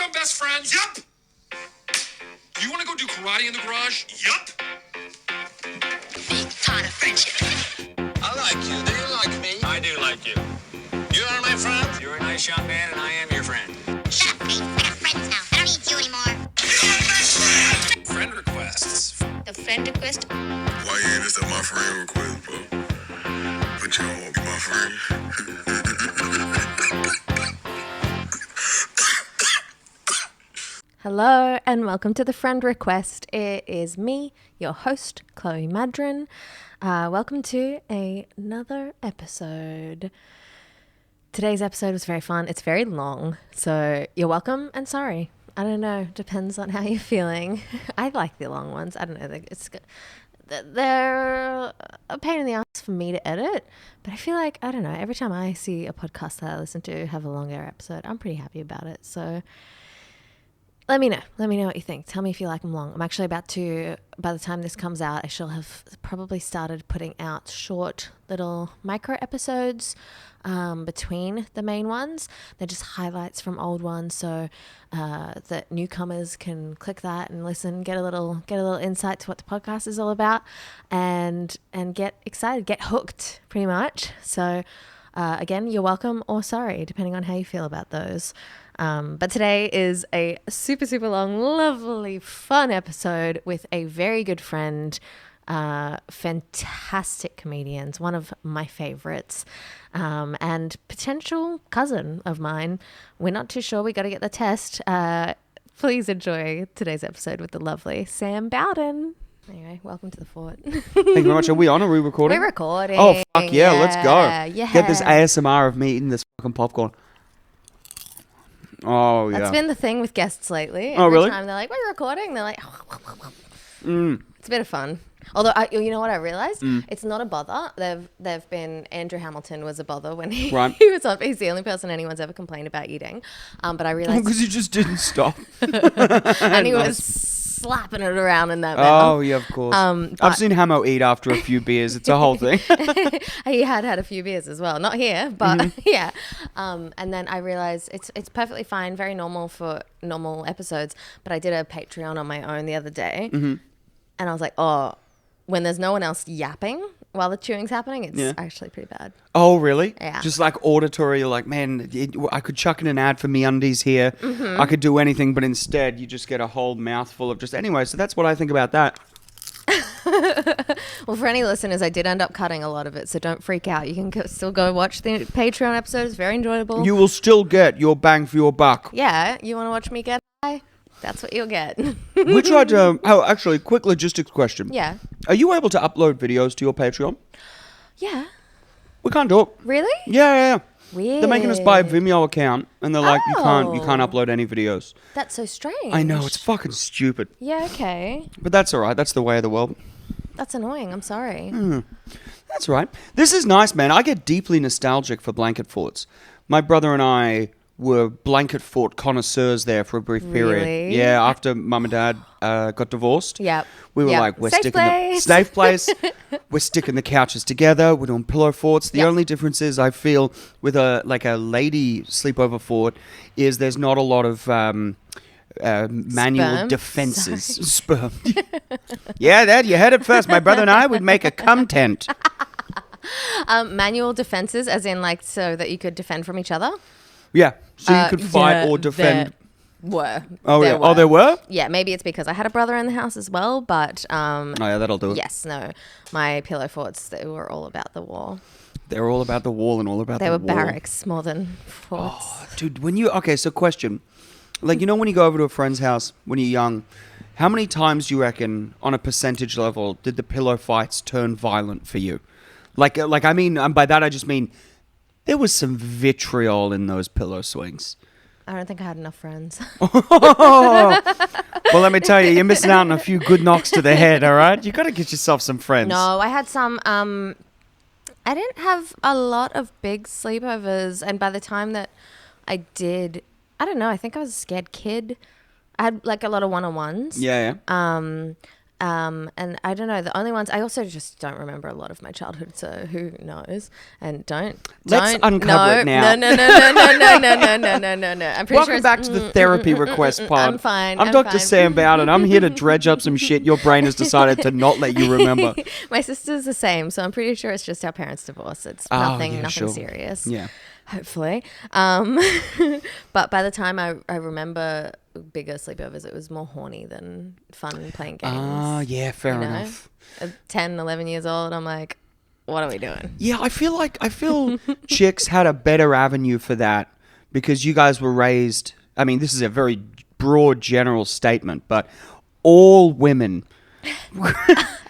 become best friends? Yup. You want to go do karate in the garage? Yup. Big part of friendship. I like you. Do you like me? I do like you. You are my friend. You're a nice young man, and I am your friend. Shut up, Peeve. We're not friends now. I don't need you anymore. You're my best friend. Friend requests. The friend request? Why you ain't accept my friend request, bro? But you don't want to be my friend. Hello and welcome to the friend request. It is me, your host, Chloe Madron. Welcome to another episode. Today's episode was very fun. It's very long, so you're welcome and sorry. I don't know. Depends on how you're feeling. I like the long ones. I don't know. It's good. They're a pain in the ass for me to edit, but I feel like, I don't know, every time I see a podcast that I listen to have a longer episode, I'm pretty happy about it. So let me know what you think. Tell me if you like them long. I'm actually about to, by the time this comes out, I shall have probably started putting out short little micro episodes between the main ones. They're just highlights from old ones, so that newcomers can click that and listen, get a little insight to what the podcast is all about, and get excited, get hooked, pretty much. So again, you're welcome or sorry, depending on how you feel about those. But today is a super, super long, lovely, fun episode with a very good friend, fantastic comedians, one of my favorites, and potential cousin of mine. We're not too sure. We got to get the test. Please enjoy today's episode with the lovely Sam Bowden. Anyway, welcome to the fort. Thank you very much. Are we on? Are we recording? We're recording. Oh, fuck yeah, let's go. Yeah. Get this ASMR of me eating this fucking popcorn. Oh, yeah. That's been the thing with guests lately. Oh, really? Every time they're like, we're recording. They're like, It's a bit of fun. Although, you know what I realized? It's not a bother. They've been, Andrew Hamilton was a bother when he was on. He's the only person anyone's ever complained about eating. But I realized. Because he just didn't stop. And he was slapping it around in that manner. Oh, yeah, of course. I've seen Hamo eat after a few beers. It's a whole thing. He had a few beers as well. Not here, but yeah. And then I realized it's perfectly fine, very normal for normal episodes. But I did a Patreon on my own the other day. And I was like, oh, when there's no one else yapping while the chewing's happening, it's actually pretty bad. Oh, really? Yeah. Just like auditory, you're like, man, I could chuck in an ad for MeUndies here. I could do anything, but instead you just get a whole mouthful of just... Anyway, so that's what I think about that. Well, for any listeners, I did end up cutting a lot of it, so don't freak out. You can still go watch the Patreon episode. It's very enjoyable. You will still get your bang for your buck. Yeah, you want to watch me get high? That's what you'll get. We tried to... Oh, actually, quick logistics question. Yeah. Are you able to upload videos to your Patreon? Yeah. We can't do it. Really? Yeah. Weird. They're making us buy a Vimeo account, and they're like, you can't upload any videos. That's so strange. I know, it's fucking stupid. Yeah, okay. But that's all right. That's the way of the world. That's annoying. I'm sorry. That's all right. This is nice, man. I get deeply nostalgic for blanket forts. My brother and I were blanket fort connoisseurs there for a brief period. Really? Yeah, after mum and dad got divorced. Yep. We were like, we're sticking the safe place. We're sticking the couches together. We're doing pillow forts. The only difference is, I feel, with a lady sleepover fort, is there's not a lot of manual defenses. Sperm. Yeah, Dad, you heard it first. My brother and I would make a cum tent. Manual defenses, as in like so that you could defend from each other? Yeah, so you could fight or defend. There were? Yeah, maybe it's because I had a brother in the house as well, but... oh, yeah, that'll do it. Yes, no. My pillow forts, they were all about the war. They were all about the wall and all about the wall. They were barracks more than forts. Oh, dude, okay, so question. Like, you know when you go over to a friend's house when you're young, how many times do you reckon, on a percentage level, did the pillow fights turn violent for you? Like I mean, by that I just mean... There was some vitriol in those pillow swings. I don't think I had enough friends. Well, let me tell you, you're missing out on a few good knocks to the head, all right? You got to get yourself some friends. No, I had some... I didn't have a lot of big sleepovers, and by the time that I did... I don't know, I think I was a scared kid. I had like a lot of one-on-ones. Yeah. And I don't know, the only ones, I also just don't remember a lot of my childhood, so who knows? And Let's uncover it now. No. I'm pretty Welcome sure it's- back to the therapy request pod. I'm fine. I'm Dr. Sam Bowden. I'm here to dredge up some shit your brain has decided to not let you remember. My sister's the same, so I'm pretty sure it's just our parents' divorce. It's Oh, nothing yeah, sure. serious. Yeah. Hopefully. But by the time I remember bigger sleepovers, it was more horny than fun playing games. Ah, yeah, fair you know? enough. At 10, 11 years old, I'm like, what are we doing? Yeah, I feel chicks had a better avenue for that because you guys were raised. I mean, this is a very broad general statement, but all women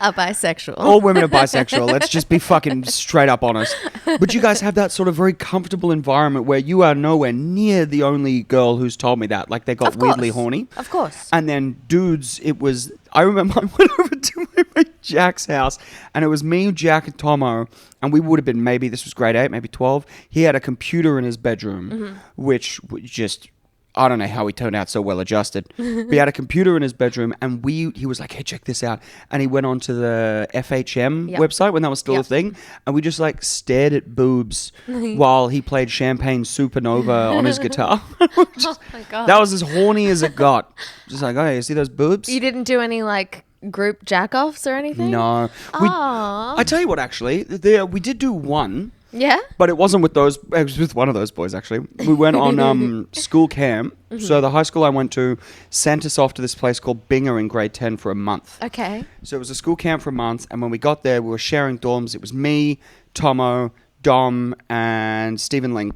Are bisexual. all women are bisexual. Let's just be fucking straight up honest. But you guys have that sort of very comfortable environment where you are nowhere near the only girl who's told me that. Like they got Of course. weirdly horny. Of course. And then dudes, it was, I remember I went over to my mate Jack's house and it was me, Jack and Tomo, and we would have been maybe, this was grade 8, maybe 12. He had a computer in his bedroom, which just, I don't know how he turned out so well adjusted. But he had a computer in his bedroom and he was like, hey, check this out. And he went onto the FHM Yep. website when that was still a Yep. thing. And we just like stared at boobs while he played Champagne Supernova on his guitar. Oh my God. That was as horny as it got. Just like, oh, you see those boobs? You didn't do any like group jack-offs or anything? No. Aw. I tell you what, actually, we did do one. Yeah? But it wasn't with those. It was with one of those boys, actually. We went on school camp. So the high school I went to sent us off to this place called Binger in grade 10 for a month. Okay. So it was a school camp for a month. And when we got there, we were sharing dorms. It was me, Tomo, Dom, and Stephen Ling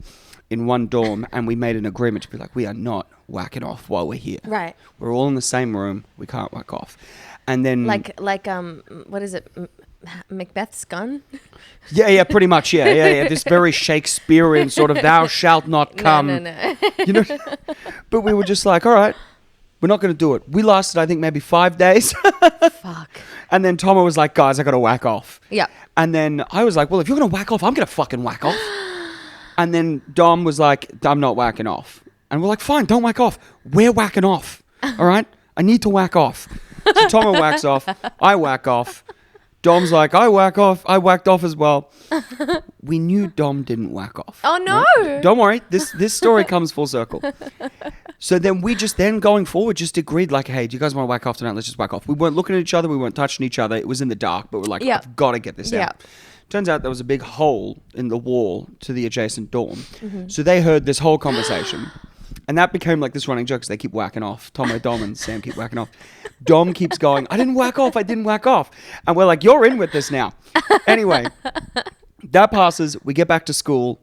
in one dorm. And we made an agreement to be like, we are not whacking off while we're here. Right. We're all in the same room. We can't whack off. And then... Like what is it? Macbeth's gun? Yeah, pretty much, yeah. This very Shakespearean sort of thou shalt not come. No. You know, but we were just like, all right, we're not going to do it. We lasted, I think, maybe 5 days. Fuck. And then Tomo was like, guys, I got to whack off. Yeah. And then I was like, well, if you're going to whack off, I'm going to fucking whack off. And then Dom was like, I'm not whacking off. And we're like, fine, don't whack off. We're whacking off. All right? I need to whack off. So Tomo whacks off. I whack off. Dom's like, I whack off. I whacked off as well. We knew Dom didn't whack off. Oh, no. Right? Don't worry. This story comes full circle. So then we just going forward just agreed like, hey, do you guys want to whack off tonight? Let's just whack off. We weren't looking at each other. We weren't touching each other. It was in the dark, but we're like, Yeah. I've got to get this Yeah. out. Turns out there was a big hole in the wall to the adjacent dorm. So they heard this whole conversation. And that became like this running joke because they keep whacking off. Tomo, Dom, and Sam keep whacking off. Dom keeps going, I didn't whack off. And we're like, you're in with this now. Anyway, that passes. We get back to school.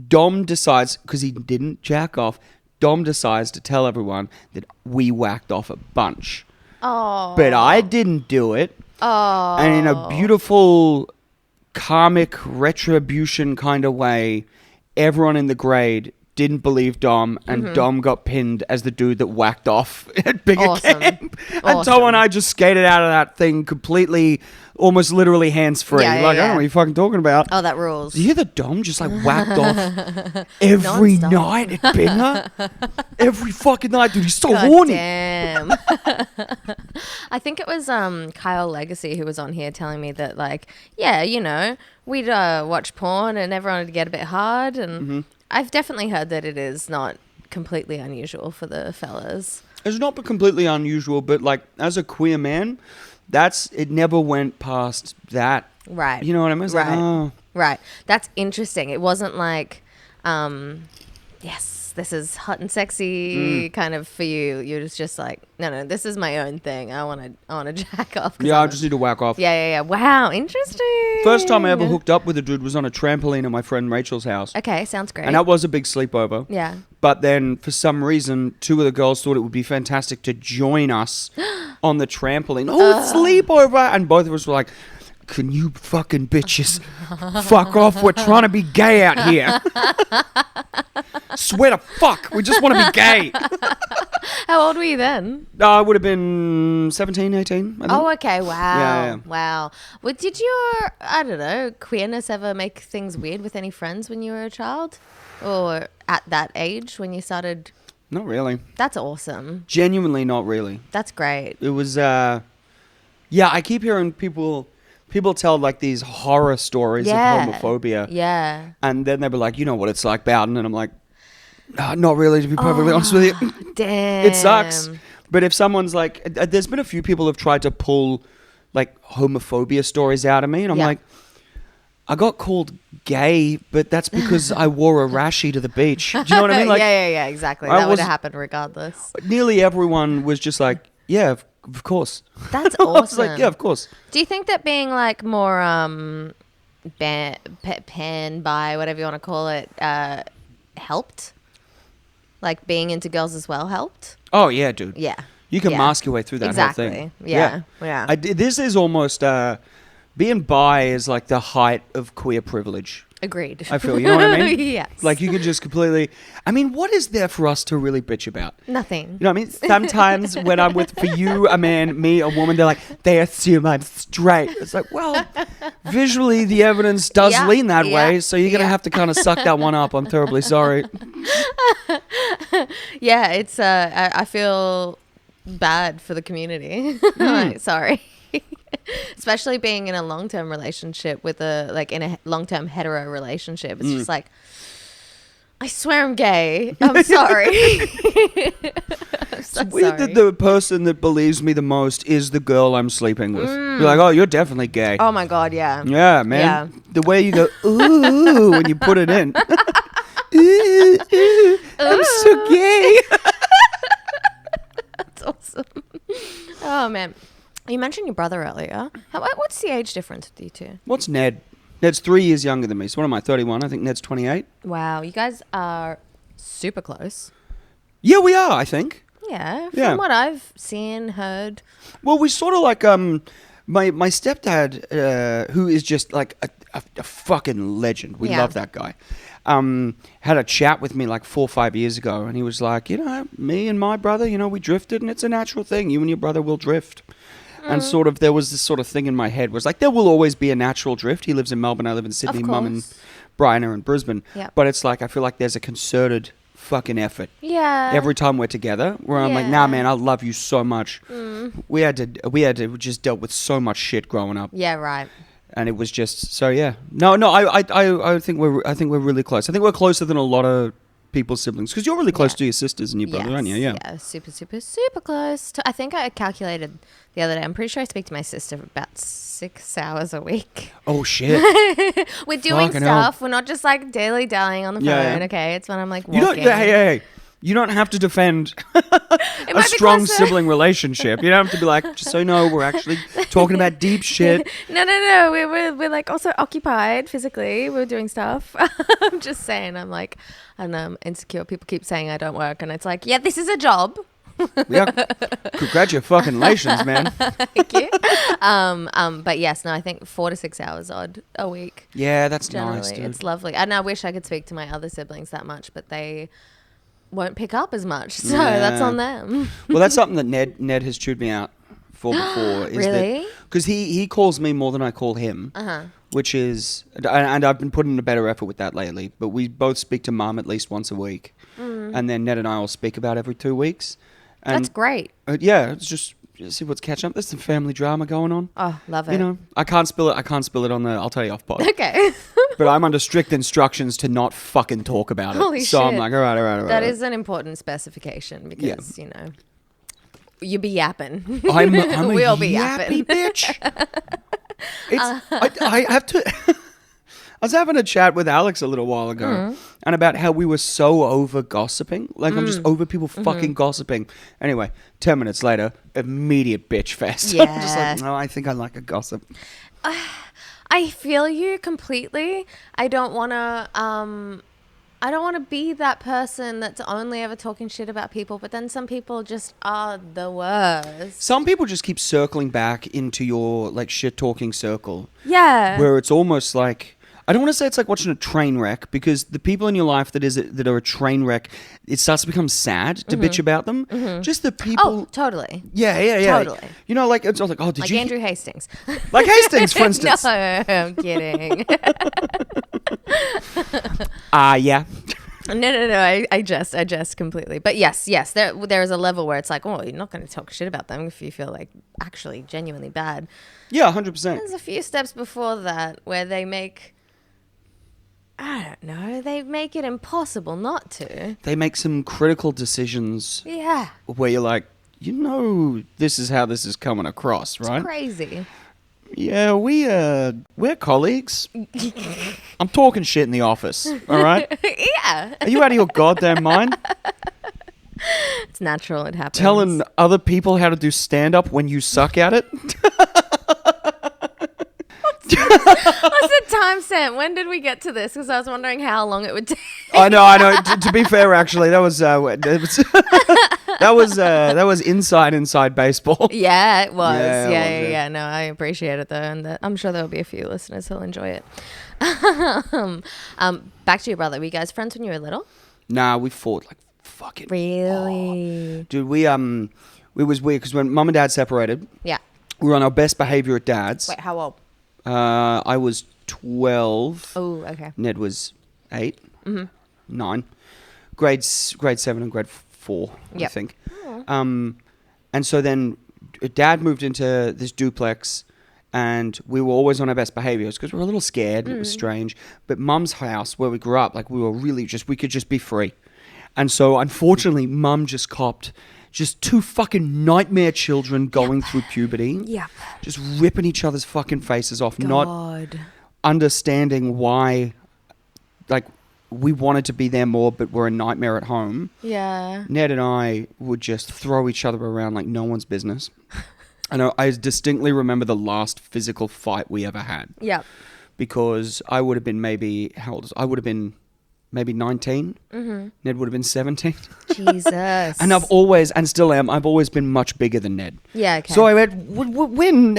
Dom decides, because he didn't jack off, Dom decides to tell everyone that we whacked off a bunch. Oh. But I didn't do it. Oh. And in a beautiful karmic retribution kind of way, everyone in the grade didn't believe Dom, and Dom got pinned as the dude that whacked off at Bigger Awesome. Camp. And Awesome. Tom and I just skated out of that thing completely, almost literally hands-free. Yeah, yeah, like, I don't yeah. know what you're fucking talking about. Oh, that rules. Do you hear the Dom just like whacked off every Non-stop. night at Binger? Every fucking night, dude. He's so God horny. damn. I think it was Kyle Legacy who was on here telling me that, like, yeah, you know, we'd watch porn and everyone would get a bit hard. And I've definitely heard that it is not completely unusual for the fellas. It's not completely unusual, but like as a queer man, it never went past that. Right. You know what I mean? It's like, Right. oh. Right. That's interesting. It wasn't like, yes, this is hot and sexy kind of for you. You're just like, no, this is my own thing. I want to jack off. Yeah, I just need to whack off. Yeah. Wow, interesting. First time I ever hooked up with a dude was on a trampoline at my friend Rachel's house. Okay, sounds great. And that was a big sleepover. Yeah. But then, for some reason, two of the girls thought it would be fantastic to join us on the trampoline. Oh, it's sleepover! And both of us were like, can you fucking bitches fuck off? We're trying to be gay out here. Swear to fuck, we just want to be gay. How old were you then? I would have been 17, 18, I think. Oh, okay. Wow. Yeah. Wow. Well, did your, I don't know, queerness ever make things weird with any friends when you were a child? Or at that age when you started? Not really. That's awesome. Genuinely not really. That's great. It was, Yeah, I keep hearing people tell like these horror stories Yeah. of homophobia. Yeah. And then they'll be like, you know what it's like, Bowden. And I'm like, not really, to be perfectly honest with you. Damn. It sucks. But if someone's like, there's been a few people who've tried to pull like homophobia stories out of me. And I'm Yeah. like, I got called gay, but that's because I wore a rashie to the beach. Do you know what I mean? Like, yeah, exactly. I That would was- have happened regardless. nearly everyone was just like, yeah, of course. That's I was like, awesome. yeah, of course. Do you think that being like more pan bi, whatever you want to call it, helped? Like being into girls as well helped? Oh, yeah, dude. Yeah. You can Yeah. mask your way through that Exactly. whole thing. Yeah. Yeah. This is almost being bi is like the height of queer privilege. Agreed. I feel, you know what I mean? Yes. Like you can just completely. I mean, what is there for us to really bitch about? Nothing. You know what I mean? Sometimes when I'm with, for you, a man, me, a woman, they're like, they assume I'm straight. It's like, well, visually the evidence does Yeah, lean that yeah, way, so you're going to yeah. have to kind of suck that one up. I'm terribly sorry. Yeah, it's I feel bad for the community. Like, sorry. Especially being in a long-term relationship with in a long-term hetero relationship. It's just like, I swear I'm gay. I'm sorry. I'm so It's weird sorry. that the person that believes me the most is the girl I'm sleeping with. You're like, oh, you're definitely gay. Oh my God, yeah. Yeah, man. Yeah. The way you go, ooh, when you put it in. Ooh, ooh, I'm so gay. That's awesome. Oh man. You mentioned your brother earlier. What's the age difference with you two? What's Ned? Ned's 3 years younger than me. So what am I, 31? I think Ned's 28. Wow, you guys are super close. Yeah, we are, I think. Yeah, from Yeah. what I've seen, heard. Well, we sort of like, my stepdad, who is just like a fucking legend. We Yeah. love that guy. Had a chat with me like 4 or 5 years ago. And he was like, you know, me and my brother, you know, we drifted and it's a natural thing. You and your brother will drift. And sort of there was this sort of thing in my head was like there will always be a natural drift. He lives in Melbourne, I live in Sydney, Mum and course. Brian are in Brisbane. Yep. But it's like I feel like there's a concerted fucking effort Yeah. every time we're together where I'm like, nah Yeah. man, I love you so much. We had to just dealt with so much shit growing up. Yeah, right. And it was just so yeah. No, I think we're really close. I think we're closer than a lot of people's siblings because you're really close Yeah. to your sisters and your brother, aren't you? Yeah. Yeah, super, super, super close. I think I calculated the other day. I'm pretty sure I speak to my sister about 6 hours a week. Oh shit. We're doing Fucking hell. stuff. We're not just like daily dallying on the phone. Yeah, yeah. Okay, it's when I'm like You don't. walking. Hey. You don't have to defend It a might be strong closer. sibling relationship. You don't have to be like, just so you know, we're actually talking about deep shit. No. We're like also occupied physically. We're doing stuff. I'm just saying. I'm like, and I'm insecure. People keep saying I don't work, and it's like, yeah, this is a job. Yeah. Congratulations, man. Thank you. But yes, no, I think 4 to 6 hours odd a week. Yeah, that's Generally, nice, dude. it's lovely. And I wish I could speak to my other siblings that much, but they won't pick up as much. So that's Yeah. on them. Well, that's something that Ned has chewed me out for before. Is Really? Because he calls me more than I call him. Which is, and I've been putting in a better effort with that lately. But we both speak to Mum at least once a week, and then Ned and I will speak about every 2 weeks. And That's great. yeah, it's just see what's catching up. There's some family drama going on. Oh, love it. You know, I can't spill it on the. I'll tell you off pod. Okay. But I'm under strict instructions to not fucking talk about it. Holy so I'm shit. like, all right. That is an important specification because, you know, you be yapping. I'm a We'll be yappy yapping. bitch. I have to. I was having a chat with Alex a little while ago, Mm-hmm. and about how we were so over gossiping. Like I'm Mm. just over people Mm-hmm. fucking gossiping. Anyway, 10 minutes later, immediate bitch fest. I'm just Yeah. like, no, I think I like a gossip. I feel you completely. I don't want to be that person that's only ever talking shit about people, but then some people just are the worst. Some people just keep circling back into your like shit talking circle, Yeah. where it's almost like. I don't want to say it's like watching a train wreck because the people in your life that are a train wreck, it starts to become sad to bitch about them. Just the people. Oh, totally. Yeah. Totally. You know, like it's all like, oh, did Like you? Andrew Hastings. Like Hastings, for instance. No, I'm kidding. Yeah. No. I jest completely. But yes, there is a level where it's like, oh, you're not going to talk shit about them if you feel like actually genuinely bad. Yeah, 100%. There's a few steps before that where they make, I don't know, they make it impossible not to. They make some critical decisions Yeah. where you're like, this is how this is coming across, right? It's crazy. Yeah, we're colleagues. I'm talking shit in the office, all right? Yeah. Are you out of your goddamn mind? It's natural. It happens. Telling other people how to do stand-up when you suck at it? What's the timestamp? When did we get to this? Because I was wondering how long it would take. I know. To be fair, actually, that was that was inside baseball. Yeah, it was. Yeah, it was, Yeah. No, I appreciate it though, and I'm sure there'll be a few listeners who'll enjoy it. Back to your brother. Were you guys friends when you were little? Nah, we fought like fucking. Really? Dude, it was weird because when mum and dad separated, Yeah. we were on our best behavior at dad's. Wait, how old? I was 12. Oh, okay. Ned was 8, 9. Grade 7 and grade 4, I Yep. think. And so then Dad moved into this duplex, and we were always on our best behaviors because we were a little scared. And it was strange. But Mum's house, where we grew up, like we were really we could just be free. And so unfortunately, Mum just copped just 2 fucking nightmare children going through puberty. Yep. Just ripping each other's fucking faces off, not God. understanding why, like, we wanted to be there more, but we're a nightmare at home. Yeah. Ned and I would just throw each other around like no one's business. I distinctly remember the last physical fight we ever had. Yep. Because I would have been I would have been maybe 19. Mm-hmm. Ned would have been 17. Jesus. And I've always been much bigger than Ned. Yeah, okay. So I would win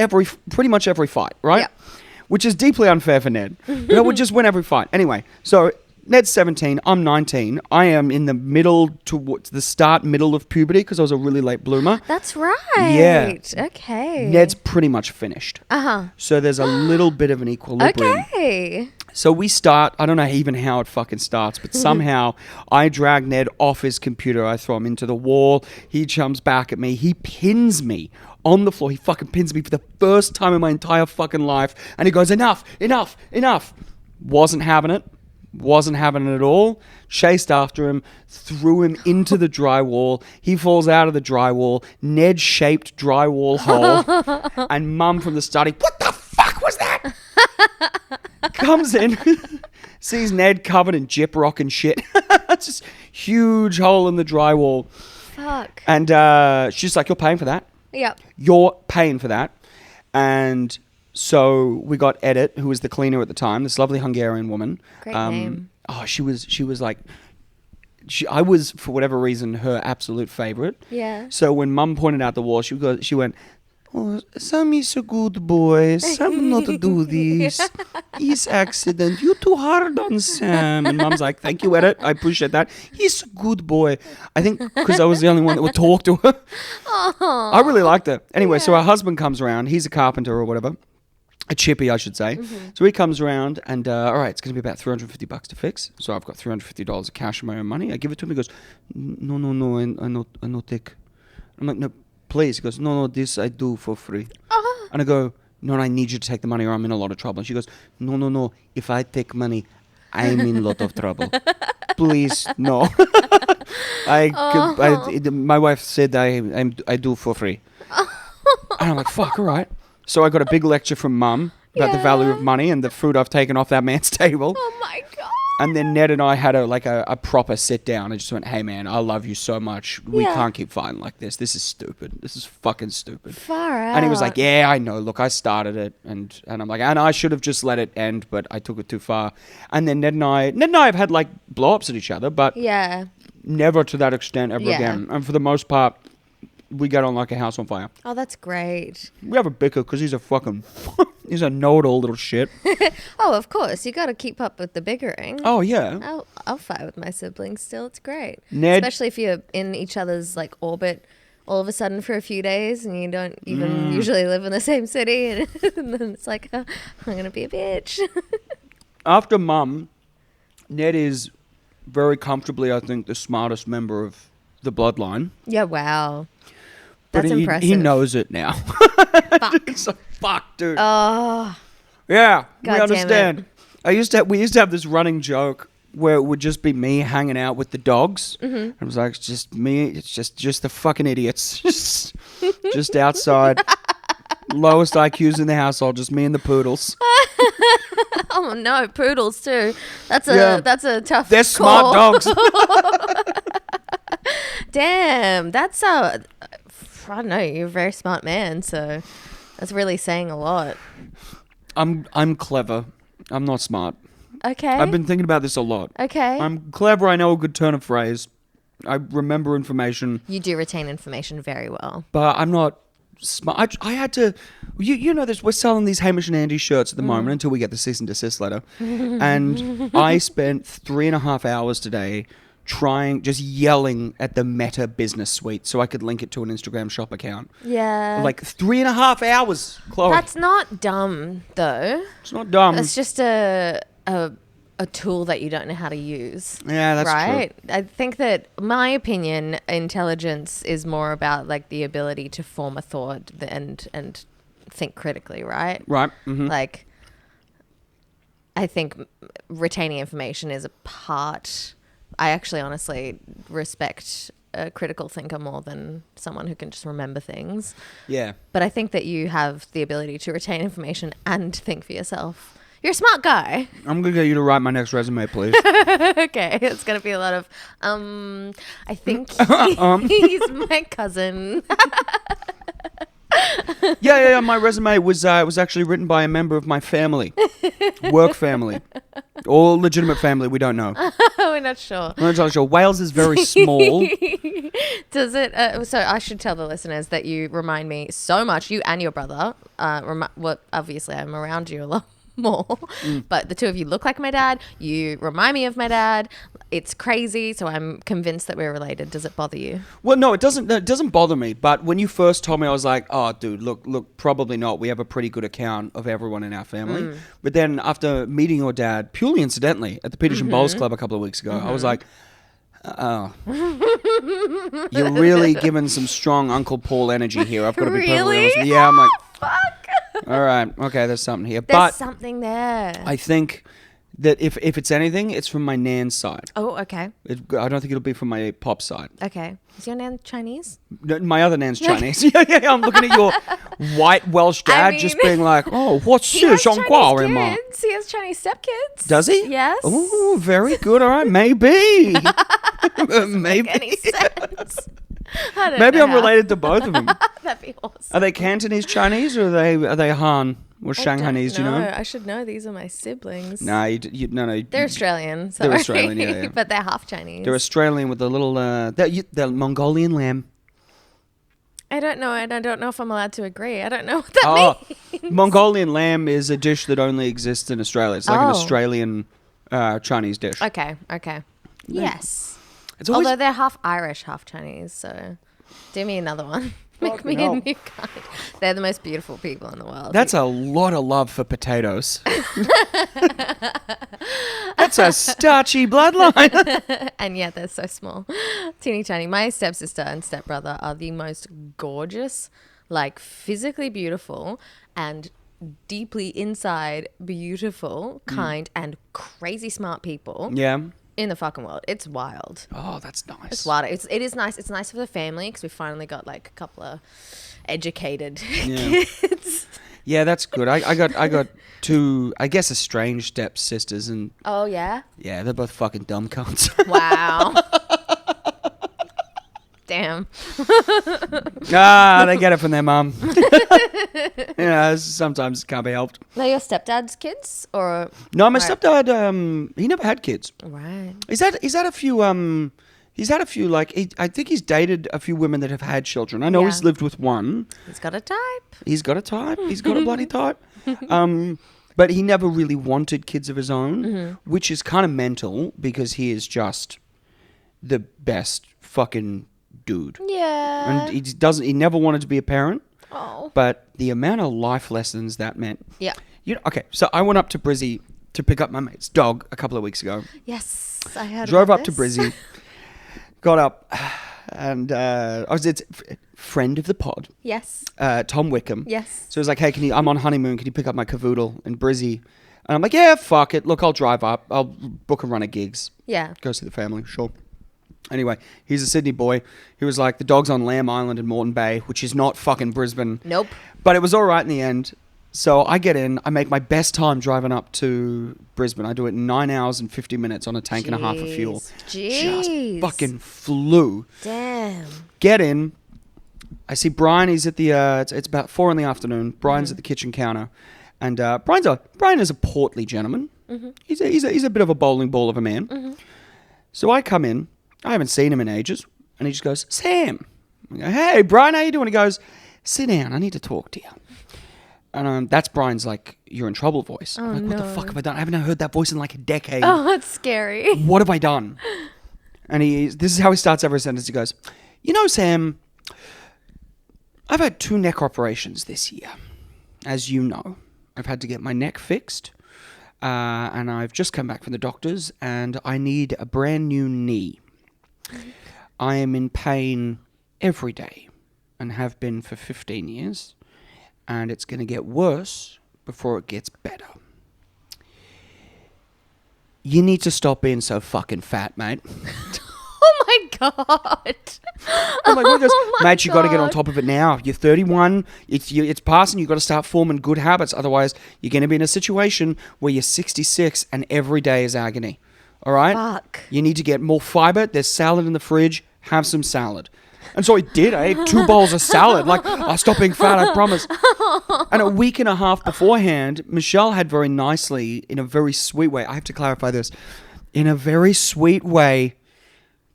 pretty much every fight, right? Yep. Which is deeply unfair for Ned. But I would just win every fight. Anyway, so Ned's 17, I'm 19. I am in the middle of puberty because I was a really late bloomer. That's right. Yeah. Okay. Ned's pretty much finished. Uh-huh. So there's a little bit of an equilibrium. Okay. So we start, I don't know even how it fucking starts, but somehow I drag Ned off his computer. I throw him into the wall. He jumps back at me. He pins me on the floor. He fucking pins me for the first time in my entire fucking life. And he goes, enough. Wasn't having it at all. Chased after him, threw him into the drywall. He falls out of the drywall. Ned-shaped drywall hole. And Mum from the study, what the fuck was that? Comes in, sees Ned covered in gyprock and shit. It's just huge hole in the drywall. Fuck. And she's like, you're paying for that. Yep. You're paying for that. And so we got Edith, who was the cleaner at the time, this lovely Hungarian woman. Great name. Oh, she was like, I was, for whatever reason, her absolute favorite. Yeah. So when Mum pointed out the wall, she went, oh, Sam is a good boy. Sam not do this. He's accident. You too hard on Sam. And Mum's like, thank you, Edith. I appreciate that. He's a good boy. I think because I was the only one that would talk to her. I really liked her. Anyway, so her husband comes around. He's a carpenter or whatever. A chippy, I should say. Mm-hmm. So he comes around and, all right, it's going to be about $350 to fix. So I've got $350 of cash of my own money. I give it to him. He goes, no, I not take. I'm like, no, please. He goes, no, this I do for free. Uh-huh. And I go, no, I need you to take the money or I'm in a lot of trouble. And she goes, no. If I take money, I'm in a lot of trouble. Please, no. My wife said I do for free. And I'm like, fuck, all right. So I got a big lecture from Mum about the value of money and the fruit I've taken off that man's table. Oh my God. And then Ned and I had a proper sit down and just went, hey man, I love you so much. We can't keep fighting like this. This is stupid. This is fucking stupid. Far out. And he was like, yeah, I know. Look, I started it. And I'm like, and I should have just let it end, but I took it too far. And then Ned and I have had like blow-ups at each other, but never to that extent ever again. And for the most part, we get on like a house on fire. Oh, that's great. We have a bicker because he's a know-it-all little shit. Oh, of course. You got to keep up with the bickering. Oh, yeah. I'll fight with my siblings still. It's great. Ned, especially if you're in each other's like orbit all of a sudden for a few days and you don't even usually live in the same city. And then it's like, I'm going to be a bitch. After Mum, Ned is very comfortably, I think, the smartest member of the bloodline. Yeah, wow. But That's impressive. He knows it now. Fuck. It's a fuck, dude. Oh, Yeah, God we damn understand. We used to have this running joke where it would just be me hanging out with the dogs. Mm-hmm. I was like, it's just me. It's just the fucking idiots. just outside. Lowest IQs in the household, just me and the poodles. oh no, poodles too. That's a tough. They're smart dogs. Damn, that's I don't know. You're a very smart man, so that's really saying a lot. I'm clever. I'm not smart. Okay. I've been thinking about this a lot. Okay. I'm clever. I know a good turn of phrase. I remember information. You do retain information very well. But I'm not smart. I had to. You know this. We're selling these Hamish and Andy shirts at the moment until we get the cease and desist letter. And I spent 3.5 hours today just yelling at the Meta Business Suite so I could link it to an Instagram shop account. Yeah. Like 3.5 hours, Chloe. That's not dumb, though. It's not dumb. It's just a tool that you don't know how to use. Yeah, that's right? True. I think that, my opinion, intelligence is more about like the ability to form a thought and think critically, right? Right. Mm-hmm. Like, I think retaining information is a part. I actually honestly respect a critical thinker more than someone who can just remember things. Yeah. But I think that you have the ability to retain information and think for yourself. You're a smart guy. I'm going to get you to write my next resume, please. Okay. It's going to be a lot of, I think he's my cousin. Yeah. My resume was actually written by a member of my family. Work family. Or legitimate family, we don't know. We're not sure. I'm not entirely sure. Wales is very small. Does it? So I should tell the listeners that you remind me so much, you and your brother. Obviously I'm around you a lot more, but the two of you look like my dad. You remind me of my dad. It's crazy, so I'm convinced that we're related. Does it bother you? Well, no, it doesn't. It doesn't bother me. But when you first told me, I was like, "Oh, dude, look, probably not. We have a pretty good account of everyone in our family." But then, after meeting your dad, purely incidentally, at the Petersham Bowls Club a couple of weeks ago, I was like, "Oh, you're really giving some strong Uncle Paul energy here." I've got to be perfectly honest with you. Yeah, I'm like, Fuck. all right, okay, there's something here. There's something there. I think that if it's anything, it's from my nan's side. Oh, okay. I don't think it'll be from my pop's side. Okay. Is your nan Chinese? No, my other nan's Chinese. Yeah. I'm looking at your white Welsh dad just being like, oh, what's He has this? Chinese kids. He has Chinese stepkids. Does he? Yes. Oh, very good. All right, maybe. Maybe. Any sense? I don't Maybe know I'm how. related to both of them. That'd be awesome. Are they Cantonese Chinese or are they Han or Shanghainese? Do you know? I should know. These are my siblings. No, no. They're Australian. They're Sorry. Australian, yeah. But they're half Chinese. They're Australian with a little. They're Mongolian lamb. I don't know, and I don't know if I'm allowed to agree. I don't know what that means. Mongolian lamb is a dish that only exists in Australia. It's like an Australian Chinese dish. Okay. Yes. It's always, Although they're half Irish, half Chinese, so do me another one. Make me a hell. new kind. They're the most beautiful people in the world. that's a lot of love for potatoes. That's a starchy bloodline. And yet they're so small. Teeny tiny. My stepsister and stepbrother are the most gorgeous, like physically beautiful and deeply inside beautiful, kind and crazy smart people Yeah. in the fucking world. It's wild. Oh, that's nice. It's wild. It is nice. It's nice for the family because we finally got like a couple of educated kids. Yeah, that's good. I got two, I guess, estranged stepsisters, and Oh yeah. yeah, they're both fucking dumb cunts. Wow. Damn. They get it from their mum. Sometimes it can't be helped. They're your stepdad's kids, or No, my Right. stepdad, he never had kids. right? He's had a few. He's had a few. I think he's dated a few women that have had children. I know Yeah. he's lived with one. He's got a type. He's got a type. He's got a bloody type. But he never really wanted kids of his own, which is kind of mental because he is just the best fucking dude. Yeah. And he never wanted to be a parent, Oh. but the amount of life lessons that meant. Yeah. Okay, so I went up to Brizzy to pick up my mate's dog a couple of weeks ago. Yes. I heard Drove about up to this. Brizzy, got up, and it's friend of the pod, Yes. Tom Wickham. Yes. So he was like, hey, I'm on honeymoon. Can you pick up my cavoodle in Brizzy? And I'm like, yeah, fuck it. Look, I'll drive up. I'll book a run of gigs. Yeah. Go see the family. Sure. Anyway, he's a Sydney boy. He was like, the dog's on Lamb Island in Moreton Bay, which is not fucking Brisbane. Nope. But it was all right in the end. So I get in. I make my best time driving up to Brisbane. I do it in 9 hours and 50 minutes on a tank and a half of fuel. Jeez. Just fucking flew. Damn. Get in. I see Brian. He's at the. It's about 4 p.m. Brian's at the kitchen counter, and Brian is a portly gentleman. Mm-hmm. He's a bit of a bowling ball of a man. Mm-hmm. So I come in. I haven't seen him in ages, and he just goes, Sam. I go, hey Brian, how you doing? He goes, sit down. I need to talk to you. And that's Brian's like, you're in trouble voice. I'm like, what the fuck have I done? I haven't heard that voice in like a decade. Oh, that's scary. What have I done? And this is how he starts every sentence. He goes, you know, Sam, I've had 2 neck operations this year. As you know, I've had to get my neck fixed. And I've just come back from the doctors and I need a brand new knee. I am in pain every day and have been for 15 years. And it's going to get worse before it gets better. You need to stop being so fucking fat, mate. Oh my God. I'm like, what? Oh my Mate, you got to get on God. top of it now. You're 31. It's passing. You got to start forming good habits. Otherwise, you're going to be in a situation where you're 66 and every day is agony. All right? Fuck. You need to get more fiber. There's salad in the fridge. Have some salad. And so I did. I ate 2 bowls of salad. Like, I'll stop being fat, I promise. And a week and a half beforehand, Michelle had very nicely, in a very sweet way, I have to clarify this, in a very sweet way,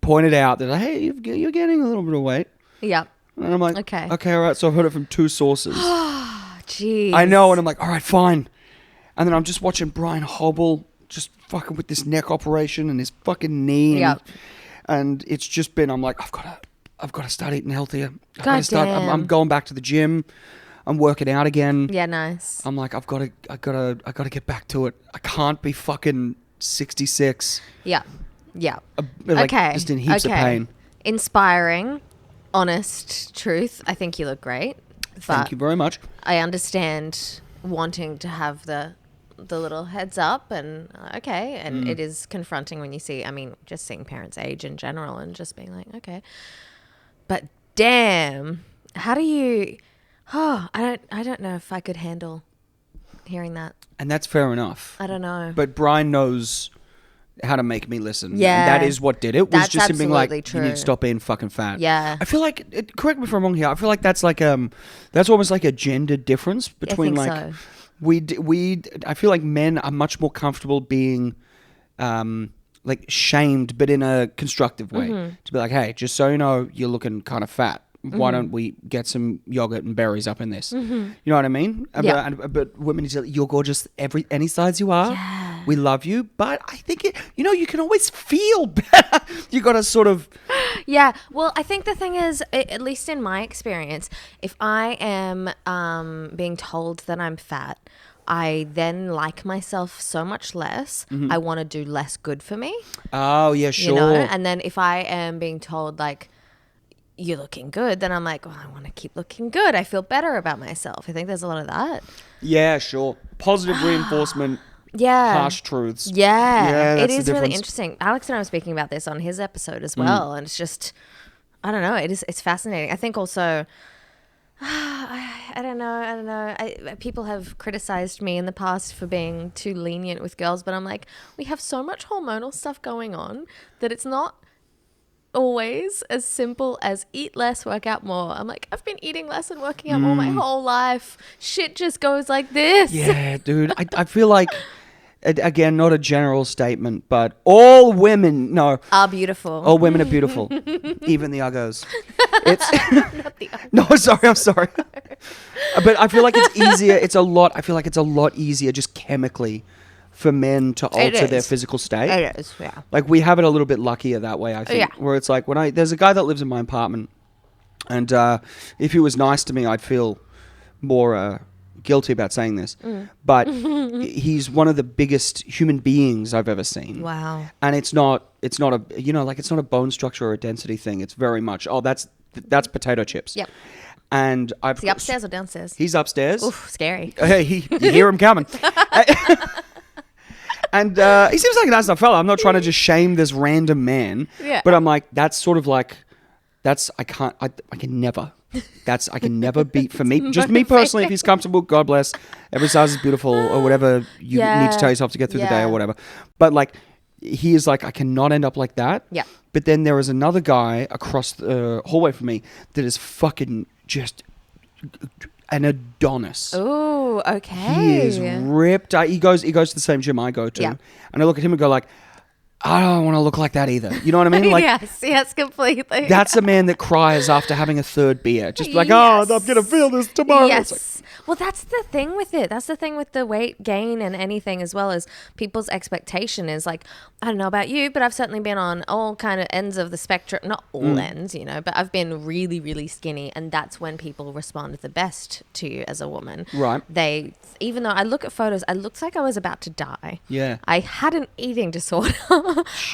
pointed out that, hey, you're getting a little bit of weight. Yeah. And I'm like, Okay. Okay, all right. So I've heard it from 2 sources. Jeez. I know. And I'm like, all right, fine. And then I'm just watching Brian hobble, just fucking with this neck operation and his fucking knee. And, Yep. and it's just been, I'm like, I've got to start eating healthier. I've got God to start. I'm damn. going back to the gym. I'm working out again. Yeah, nice. I'm like, I gotta get back to it. I can't be fucking 66. Yeah. Yeah. Like, Okay. just in heaps of pain. Inspiring, honest truth. I think you look great. Thank But you very much. I understand wanting to have the little heads up and it is confronting when you see, I mean, just seeing parents age in general and just being like, okay. But damn, how do you I don't know if I could handle hearing that. And that's fair enough. I don't know. But Brian knows how to make me listen. Yeah. And that is what did it. Was That's just him being like, absolutely you need to true. stop being fucking fat. Yeah. I feel like, correct me if I'm wrong here, I feel like that's like, that's almost like a gender difference between think like, so. I feel like men are much more comfortable being, like shamed, but in a constructive way. Mm-hmm. To be like, hey, just so you know, you're looking kind of fat. Why don't we get some yogurt and berries up in this? You know what I mean? Yeah. But women, you're gorgeous any size you are. Yeah. We love you. But I think, you can always feel better. You got to sort of... Yeah, well, I think the thing is, at least in my experience, if I am being told that I'm fat, I then like myself so much less. I want to do less good for me. Oh, yeah, sure. You know? And then if I am being told, like, you're looking good, then I'm like, well, I want to keep looking good. I feel better about myself. I think there's a lot of that. Yeah, sure. Positive reinforcement, Yeah. harsh truths. Yeah, that's it the is really difference. interesting. Alex and I were speaking about this on his episode as well, and it's just, I don't know. It's fascinating. I think also, I don't know. People have criticized me in the past for being too lenient with girls, but I'm like, we have so much hormonal stuff going on that it's not always as simple as eat less, work out more. I'm like, I've been eating less and working out more my whole life. Shit just goes like this. Yeah, dude. I feel like, again, not a general statement, but all women, Are beautiful. all women are beautiful. Even the uggos. It's Not the No, I'm sorry. But I feel like it's easier. I feel like it's a lot easier just chemically for men to alter their is. physical state. It is, yeah. Like, we have it a little bit luckier that way, I think. Yeah. Where it's like, there's a guy that lives in my apartment, and if he was nice to me, I'd feel more guilty about saying this, but he's one of the biggest human beings I've ever seen. Wow. And it's not a, you know, like it's not a bone structure or a density thing. It's very much, that's potato chips. Yep. And Is he upstairs or downstairs? He's upstairs. Oof, scary. Hey, you hear him coming. And he seems like a nice enough fella. I'm not trying to just shame this random man. Yeah. But I'm like, that's sort of like, I can never beat for me. Just me personally, if he's comfortable, God bless. Every size is beautiful or whatever you need to tell yourself to get through the day or whatever. But like, he is like, I cannot end up like that. Yeah. But then there is another guy across the hallway from me that is fucking just an Adonis. Oh, okay. He is ripped. He goes to the same gym I go to. Yeah. And I look at him and go like, I don't want to look like that either. You know what I mean? Like, yes, completely. that's a man that cries after having a third beer. Just like, Yes. oh, I'm going to feel this tomorrow. It's like, Yes. Well, that's the thing with it. That's the thing with the weight gain and anything as well, as people's expectation is like, I don't know about you, but I've certainly been on all kind of ends of the spectrum. Not all ends, you know, but I've been really, really skinny. And that's when people respond the best to you as a woman. Right. Even though I look at photos, I looked like I was about to die. Yeah. I had an eating disorder.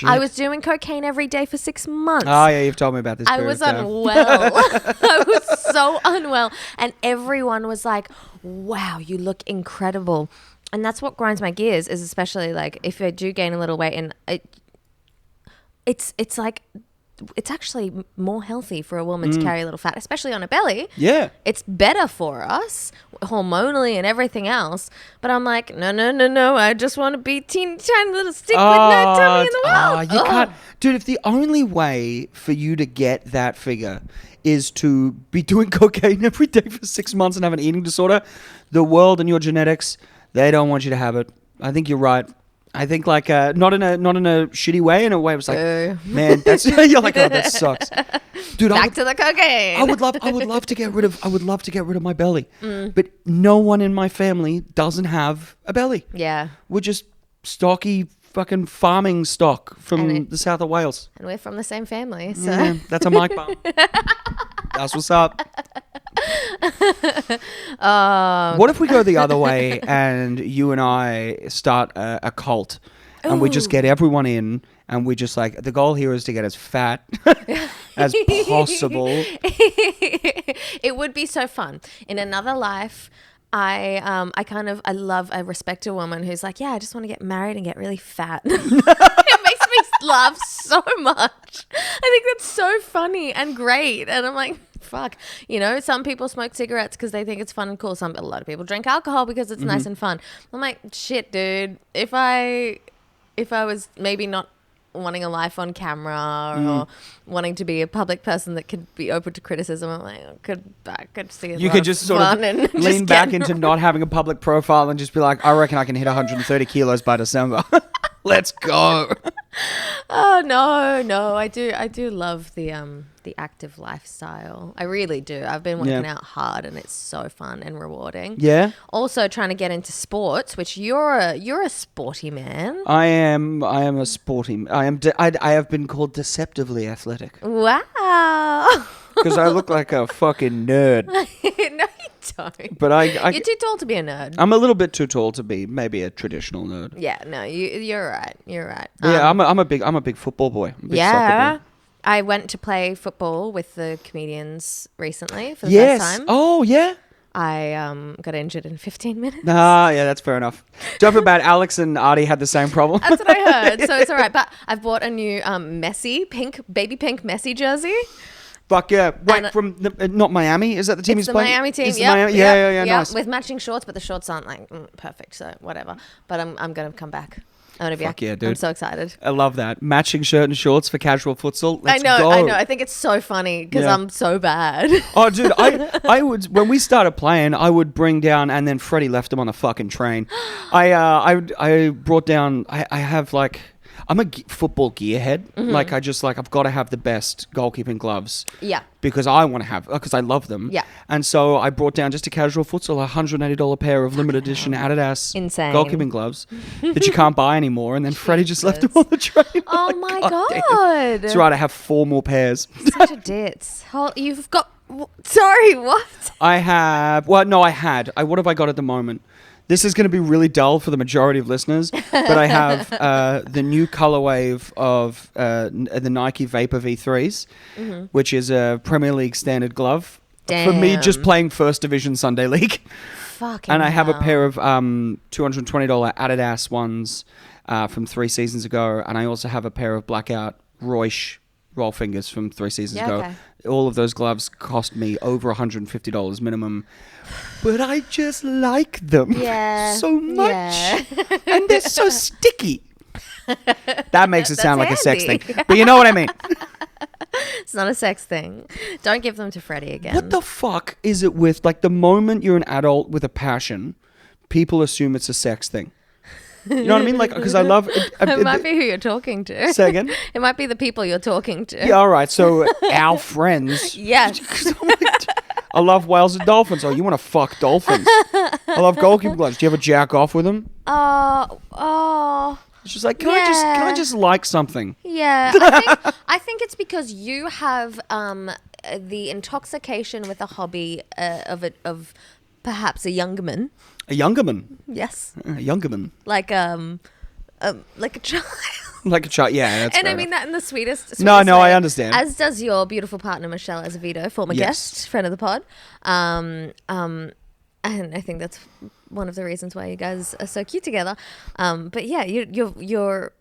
I was doing cocaine every day for 6 months. oh, yeah, you've told me about this. I period was of time. unwell. I was so unwell. And everyone was like, wow, you look incredible. And that's what grinds my gears, is especially like if I do gain a little weight, and it's like, it's actually more healthy for a woman to carry a little fat, especially on a belly. Yeah. It's better for us hormonally and everything else. But I'm like, no. I just want to be teeny tiny little stick with no tummy in the world. You can't. Dude, if the only way for you to get that figure is to be doing cocaine every day for 6 months and have an eating disorder, the world and your genetics, they don't want you to have it. I think you're right. I think like not in a shitty way. In a way, it was like, man, that's you're like, oh, that sucks, dude. Back to the cocaine. I would love to get rid of my belly, but no one in my family doesn't have a belly. Yeah. We're just stocky fucking farming stock from the south of Wales. And we're from the same family, so. Yeah, that's a mic bump. That's what's up. What if we go the other way and you and I start a cult and we just get everyone in and we just like, the goal here is to get as fat as possible. It would be so fun. In another life, I respect a woman who's like, yeah, I just want to get married and get really fat. It makes me laugh so much. I think that's so funny and great. And I'm like, fuck. You know, some people smoke cigarettes because they think it's fun and cool. A lot of people drink alcohol because it's nice and fun. I'm like, shit, dude. If I was maybe not wanting a life on camera or wanting to be a public person that could be open to criticism, I'm like, I could see it. You could just sort of lean back into not having a public profile and just be like, I reckon I can hit 130 kilos by December. Let's go. Oh no, I do love the active lifestyle. I really do. I've been working out hard and it's so fun and rewarding. Yeah. Also trying to get into sports, which you're a sporty man. I am a sporty. I have been called deceptively athletic. Wow. Because I look like a fucking nerd. No, you don't. But you're too tall to be a nerd. I'm a little bit too tall to be maybe a traditional nerd. Yeah, no, you're right. You're right. Yeah, I'm a big football boy. I'm a big soccer boy. I went to play football with the comedians recently for the first time. Oh, yeah. I got injured in 15 minutes. Yeah, that's fair enough. Don't feel bad. Alex and Artie had the same problem. That's what I heard. So it's all right. But I've bought a new baby pink Messi jersey. Fuck yeah. Wait, from not Miami? Is that the team he's playing? Miami team. It's the Miami? Yeah, nice. With matching shorts, but the shorts aren't like perfect, so whatever. But I'm going to come back. I'm going to be Fuck yeah, dude. I'm so excited. I love that. Matching shirt and shorts for casual futsal. Let's I go. know. I think it's so funny because I'm so bad. Oh, dude, I would, when we started playing, I would bring down, and then Freddie left him on the fucking train. I brought down, I have like, I'm a football gearhead. Like I've got to have the best goalkeeping gloves. Yeah. Because I want to have, because I love them. Yeah. And so I brought down just a casual futsal, a $180 pair of limited edition Adidas Insane. goalkeeping gloves that you can't buy anymore. And then Freddie just left them on the train. Oh my God. It's right. I have 4 more pairs. Such a ditz. You've got Sorry, what? I have. Well, no, I had. What have I got at the moment? This is going to be really dull for the majority of listeners, but I have the new colorway of the Nike Vapor V3s, which is a Premier League standard glove. For me, just Damn. playing First Division Sunday League. Fucking And I have a hell. pair of $220 Adidas ones from 3 seasons ago, and I also have a pair of blackout Reusch roll fingers from 3 seasons Yeah, ago. okay. All of those gloves cost me over $150 minimum, but I just like them Yeah. so much, Yeah. and they're so sticky. That makes it sound like a sex handy. thing, but you know what I mean. It's not a sex thing. Don't give them to Freddie again. What the fuck is it with, like, the moment you're an adult with a passion, people assume it's a sex thing? You know what I mean? Like, because I love it. It might be who you're talking to. Say again? It might be the people you're talking to. Yeah, all right. So our friends. Yes. I love whales and dolphins. Oh, you want to fuck dolphins? I love goalkeeper gloves. Do you ever jack off with them? Oh. It's just like, can I Yeah. just like something? Yeah. I think it's because you have the intoxication with a hobby of perhaps a young man. A younger man. Yes. A younger man. Like a child. Like a child. Yeah, that's And fair I mean enough. that in the sweetest No, way. I understand. As does your beautiful partner Michelle Azevedo, former Yes. guest, friend of the pod. And I think that's one of the reasons why you guys are so cute together. But yeah, you're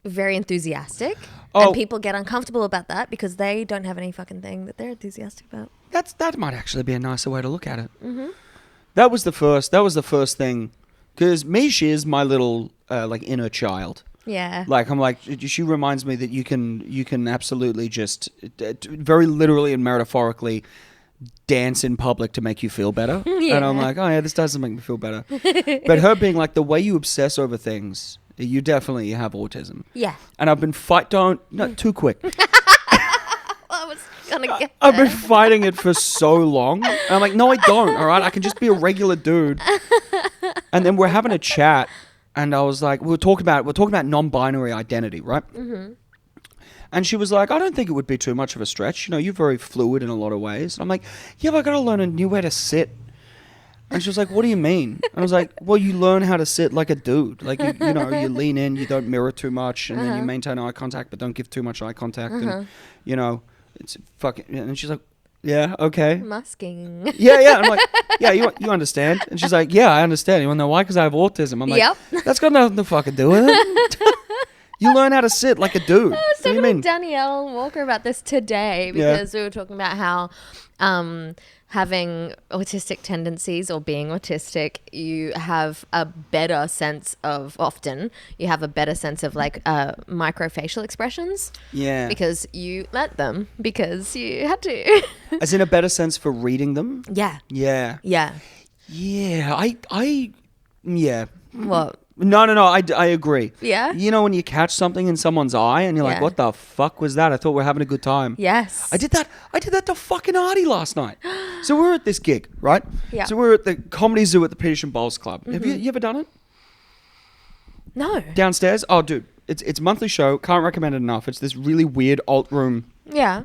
very enthusiastic, Oh. and people get uncomfortable about that because they don't have any fucking thing that they're enthusiastic about. That might actually be a nicer way to look at it. Mm-hmm. That was the first thing, because Mish is my little like inner child. Yeah. Like, I'm like, she reminds me that you can absolutely just very literally and metaphorically dance in public to make you feel better. Yeah. And I'm like, oh yeah, this doesn't make me feel better. But her being like, the way you obsess over things, you definitely have autism. Yeah. And I've been not too quick. I was gonna get I've been there. fighting it for so long. And I'm like, no, I don't. All right, I can just be a regular dude. And then we're having a chat, and I was like, we're talking about non-binary identity, right? Mm-hmm. And she was like, I don't think it would be too much of a stretch. You know, you're very fluid in a lot of ways. And I'm like, yeah, but I got to learn a new way to sit. And she was like, what do you mean? And I was like, well, you learn how to sit like a dude. Like, you lean in, you don't mirror too much, and then you maintain eye contact, but don't give too much eye contact. And, it's fucking... And she's like, yeah, okay. Musking. Yeah. I'm like, yeah, you understand? And she's like, yeah, I understand. You want to know why? Because I have autism. I'm like, Yep. that's got nothing to fucking do with it. You learn how to sit like a dude. I was What do talking you to mean? Danielle Walker about this today because we were talking about how having autistic tendencies or being autistic, you have a better sense of like microfacial expressions. Yeah. Because you let them because you had to. As in a better sense for reading them? Yeah. Yeah. Yeah. Yeah. Yeah. What? No, I agree. Yeah? You know when you catch something in someone's eye and you're like, Yeah. what the fuck was that? I thought we were having a good time. Yes. I did that to fucking Artie last night. So we were at this gig, right? Yeah. So we were at the Comedy Zoo at the Petersham Bowls Club. Have you ever done it? No. Downstairs? Oh, dude. It's a monthly show. Can't recommend it enough. It's this really weird alt room Yeah.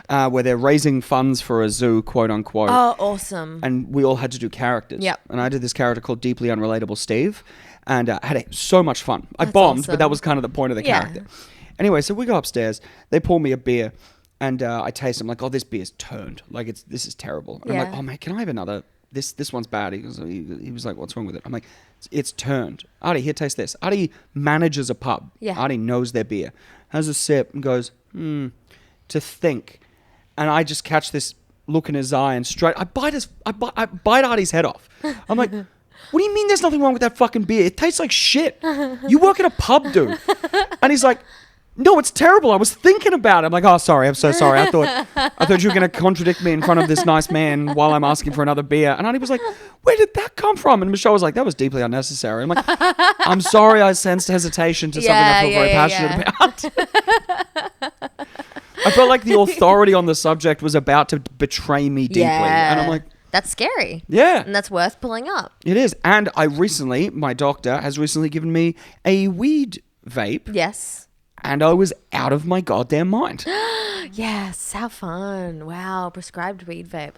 where they're raising funds for a zoo, quote unquote. Oh, awesome. And we all had to do characters. Yep. And I did this character called Deeply Unrelatable Steve, and had so much fun. I That's bombed, awesome. but that was kind of the point of the Yeah. character. Anyway, so we go upstairs. They pour me a beer, and I taste it. I'm like, oh, this beer's turned. Like, this is terrible. And I'm Yeah. like, oh, mate, can I have another? This one's bad. He was like, what's wrong with it? I'm like, it's turned. Artie, here, taste this. Artie manages a pub. Yeah. Artie knows their beer. Has a sip and goes, to think. And I just catch this look in his eye and straight, I bite Artie's head off. I'm like, what do you mean there's nothing wrong with that fucking beer? It tastes like shit. You work at a pub, dude. And he's like, no, it's terrible. I was thinking about it. I'm like, oh, sorry. I'm so sorry. I thought you were going to contradict me in front of this nice man while I'm asking for another beer. And Artie was like, where did that come from? And Michelle was like, that was deeply unnecessary. I'm like, I'm sorry I sensed hesitation to something I feel very passionate about. I felt like the authority on the subject was about to betray me deeply. Yeah. And I'm like, that's scary. yeah. And that's worth pulling up. It is. And my doctor has recently given me a weed vape. Yes. And I was out of my goddamn mind. Yes, how fun. Wow, prescribed weed vape.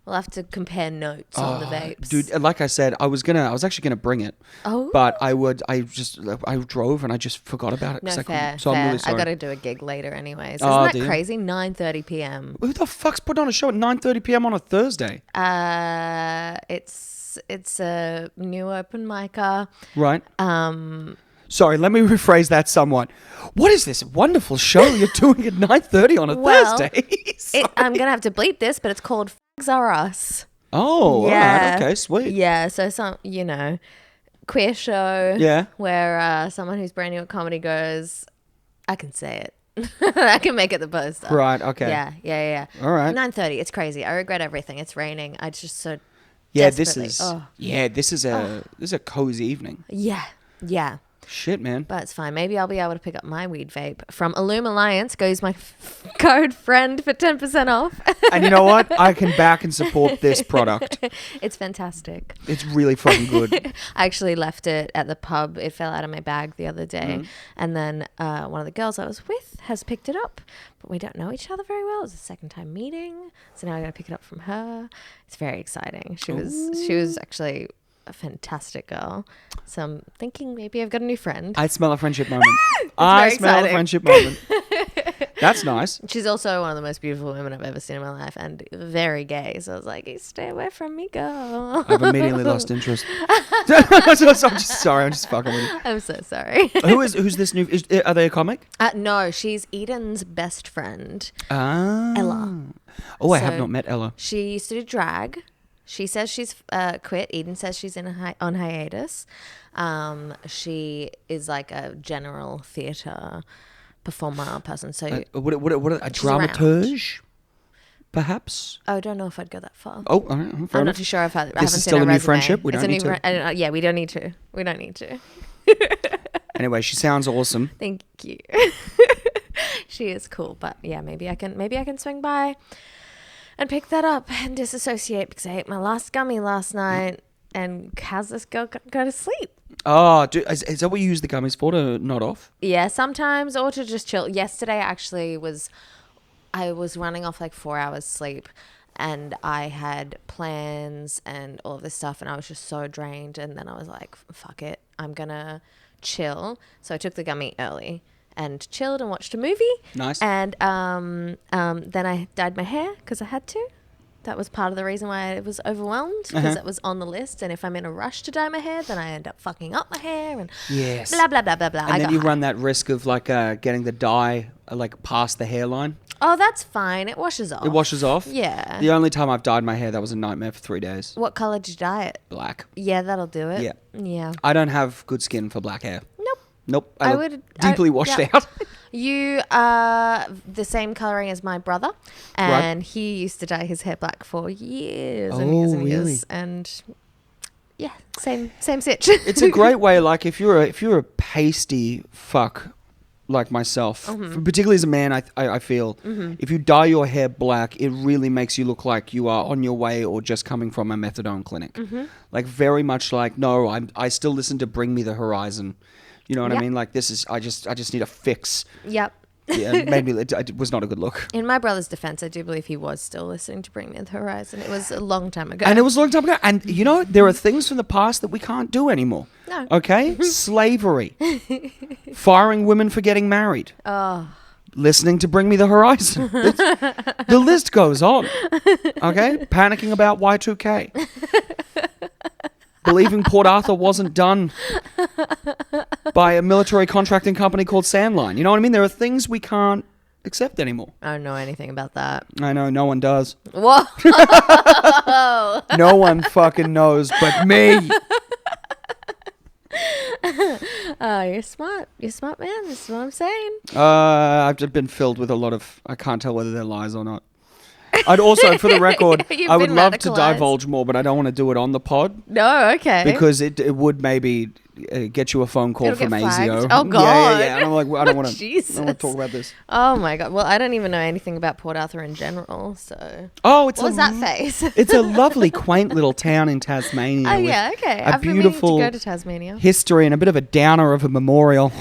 We'll have to compare notes on the vapes. Dude, like I said, I was actually gonna bring it. Oh. But I drove and I just forgot about it. No, 'cause fair, so fair. I'm really sorry. I got to do a gig later anyways. Oh, Isn't that do you? crazy? 9:30 p.m. Who the fuck's put on a show at 9:30 p.m. on a Thursday? It's a new open micer. Right. Sorry, let me rephrase that somewhat. What is this wonderful show you're doing at 9:30 on a Well, Thursday? I'm going to have to bleep this, but it's called Fags Are Us. Oh, Yeah. all right. Okay, sweet. Yeah, so some, queer show. Yeah. Where someone who's brand new at comedy goes, I can say it. I can make it the poster. Right, okay. Yeah. All right. 9:30. It's crazy. I regret everything. It's raining. I just so Yeah, desperately- this is a cozy evening. Yeah. Shit, man. But it's fine. Maybe I'll be able to pick up my weed vape from Illum Alliance. Go use my code friend for 10% off. And you know what? I can back and support this product. It's fantastic. It's really fucking good. I actually left it at the pub. It fell out of my bag the other day. Mm-hmm. And then one of the girls I was with has picked it up. But we don't know each other very well. It was a second time meeting. So now I got to pick it up from her. It's very exciting. She was actually a fantastic girl. So I'm thinking maybe I've got a new friend. I smell a friendship moment. very smell a exciting. friendship moment. That's nice. She's also one of the most beautiful women I've ever seen in my life and very gay. So I was like, stay away from me, girl. I've immediately lost interest. I'm just sorry. I'm just fucking with you. I'm so sorry. Who's this new? Are they a comic? No, she's Eden's best friend. Ah. Ella. Oh, I have So- not met Ella. She used to do drag. She says she's quit. Eden says she's on hiatus. She is like a general theatre performer person. So What a She's around. dramaturge? Perhaps. I don't know if I'd go that far. Oh, all right, fair I'm enough. not too sure if I haven't This seen is still her a new resume. friendship? We It's don't a need new to. yeah, we don't need to. We don't need to. Anyway, she sounds awesome. Thank you. She is cool, but yeah, maybe I can swing by and pick that up and disassociate because I ate my last gummy last night. And how's this girl go to sleep? Oh, dude, is that what you use the gummies for, to nod off? Yeah, sometimes, or to just chill. Yesterday actually I was running off like 4 hours sleep and I had plans and all of this stuff and I was just so drained, and then I was like, fuck it, I'm gonna chill. So I took the gummy early and chilled and watched a movie. Nice. And then I dyed my hair because I had to. That was part of the reason why I was overwhelmed, because it was on the list. And if I'm in a rush to dye my hair, then I end up fucking up my hair and Yes. blah, blah, blah, blah, blah. And then you run that risk of like getting the dye like past the hairline. Oh, that's fine. It washes off. It washes off. Yeah. The only time I've dyed my hair, that was a nightmare for 3 days. What color did you dye it? Black. Yeah, that'll do it. Yeah. Yeah. I don't have good skin for black hair. Nope. I look would- deeply I- washed yeah. out. You are the same coloring as my brother, and he used to dye his hair black for years and years Oh, and really? years. And yeah, same sitch. It's a great way, like if you're a pasty fuck like myself, Mm-hmm. particularly as a man, I feel if you dye your hair black, it really makes you look like you are on your way or just coming from a methadone clinic. Mm-hmm. Like very much like, no, I still listen to Bring Me the Horizon. You know what I Yep. mean? Like this is, I just need a fix. Yep. Yeah, it was not a good look. In my brother's defense, I do believe he was still listening to Bring Me the Horizon. It was a long time ago. And it was a long time ago. And you know, there are things from the past that we can't do anymore. No. Okay? Slavery. Firing women for getting married. Oh. Listening to Bring Me the Horizon. The list goes on. Okay? Panicking about Y2K. Believing Port Arthur wasn't done by a military contracting company called Sandline. You know what I mean? There are things we can't accept anymore. I don't know anything about that. I know, no one does. Whoa. No one fucking knows but me. Oh, you're smart. You're smart, man. This is what I'm saying. I've just been filled with a lot of, I can't tell whether they're lies or not. I'd also, for the record, You've I would been love to radicalized. divulge more, but I don't want to do it on the pod No, okay. because it would maybe get you a phone call It'll from get ASIO. flagged. Oh, God. Yeah. And I'm like, I don't want to. Jesus. I don't want to talk about this. Oh my god. Well, I don't even know anything about Port Arthur in general. So Oh, it's what was that face? It's a lovely, quaint little town in Tasmania. Oh with yeah, okay. A I've been beautiful meaning to go to Tasmania. history and a bit of a downer of a memorial.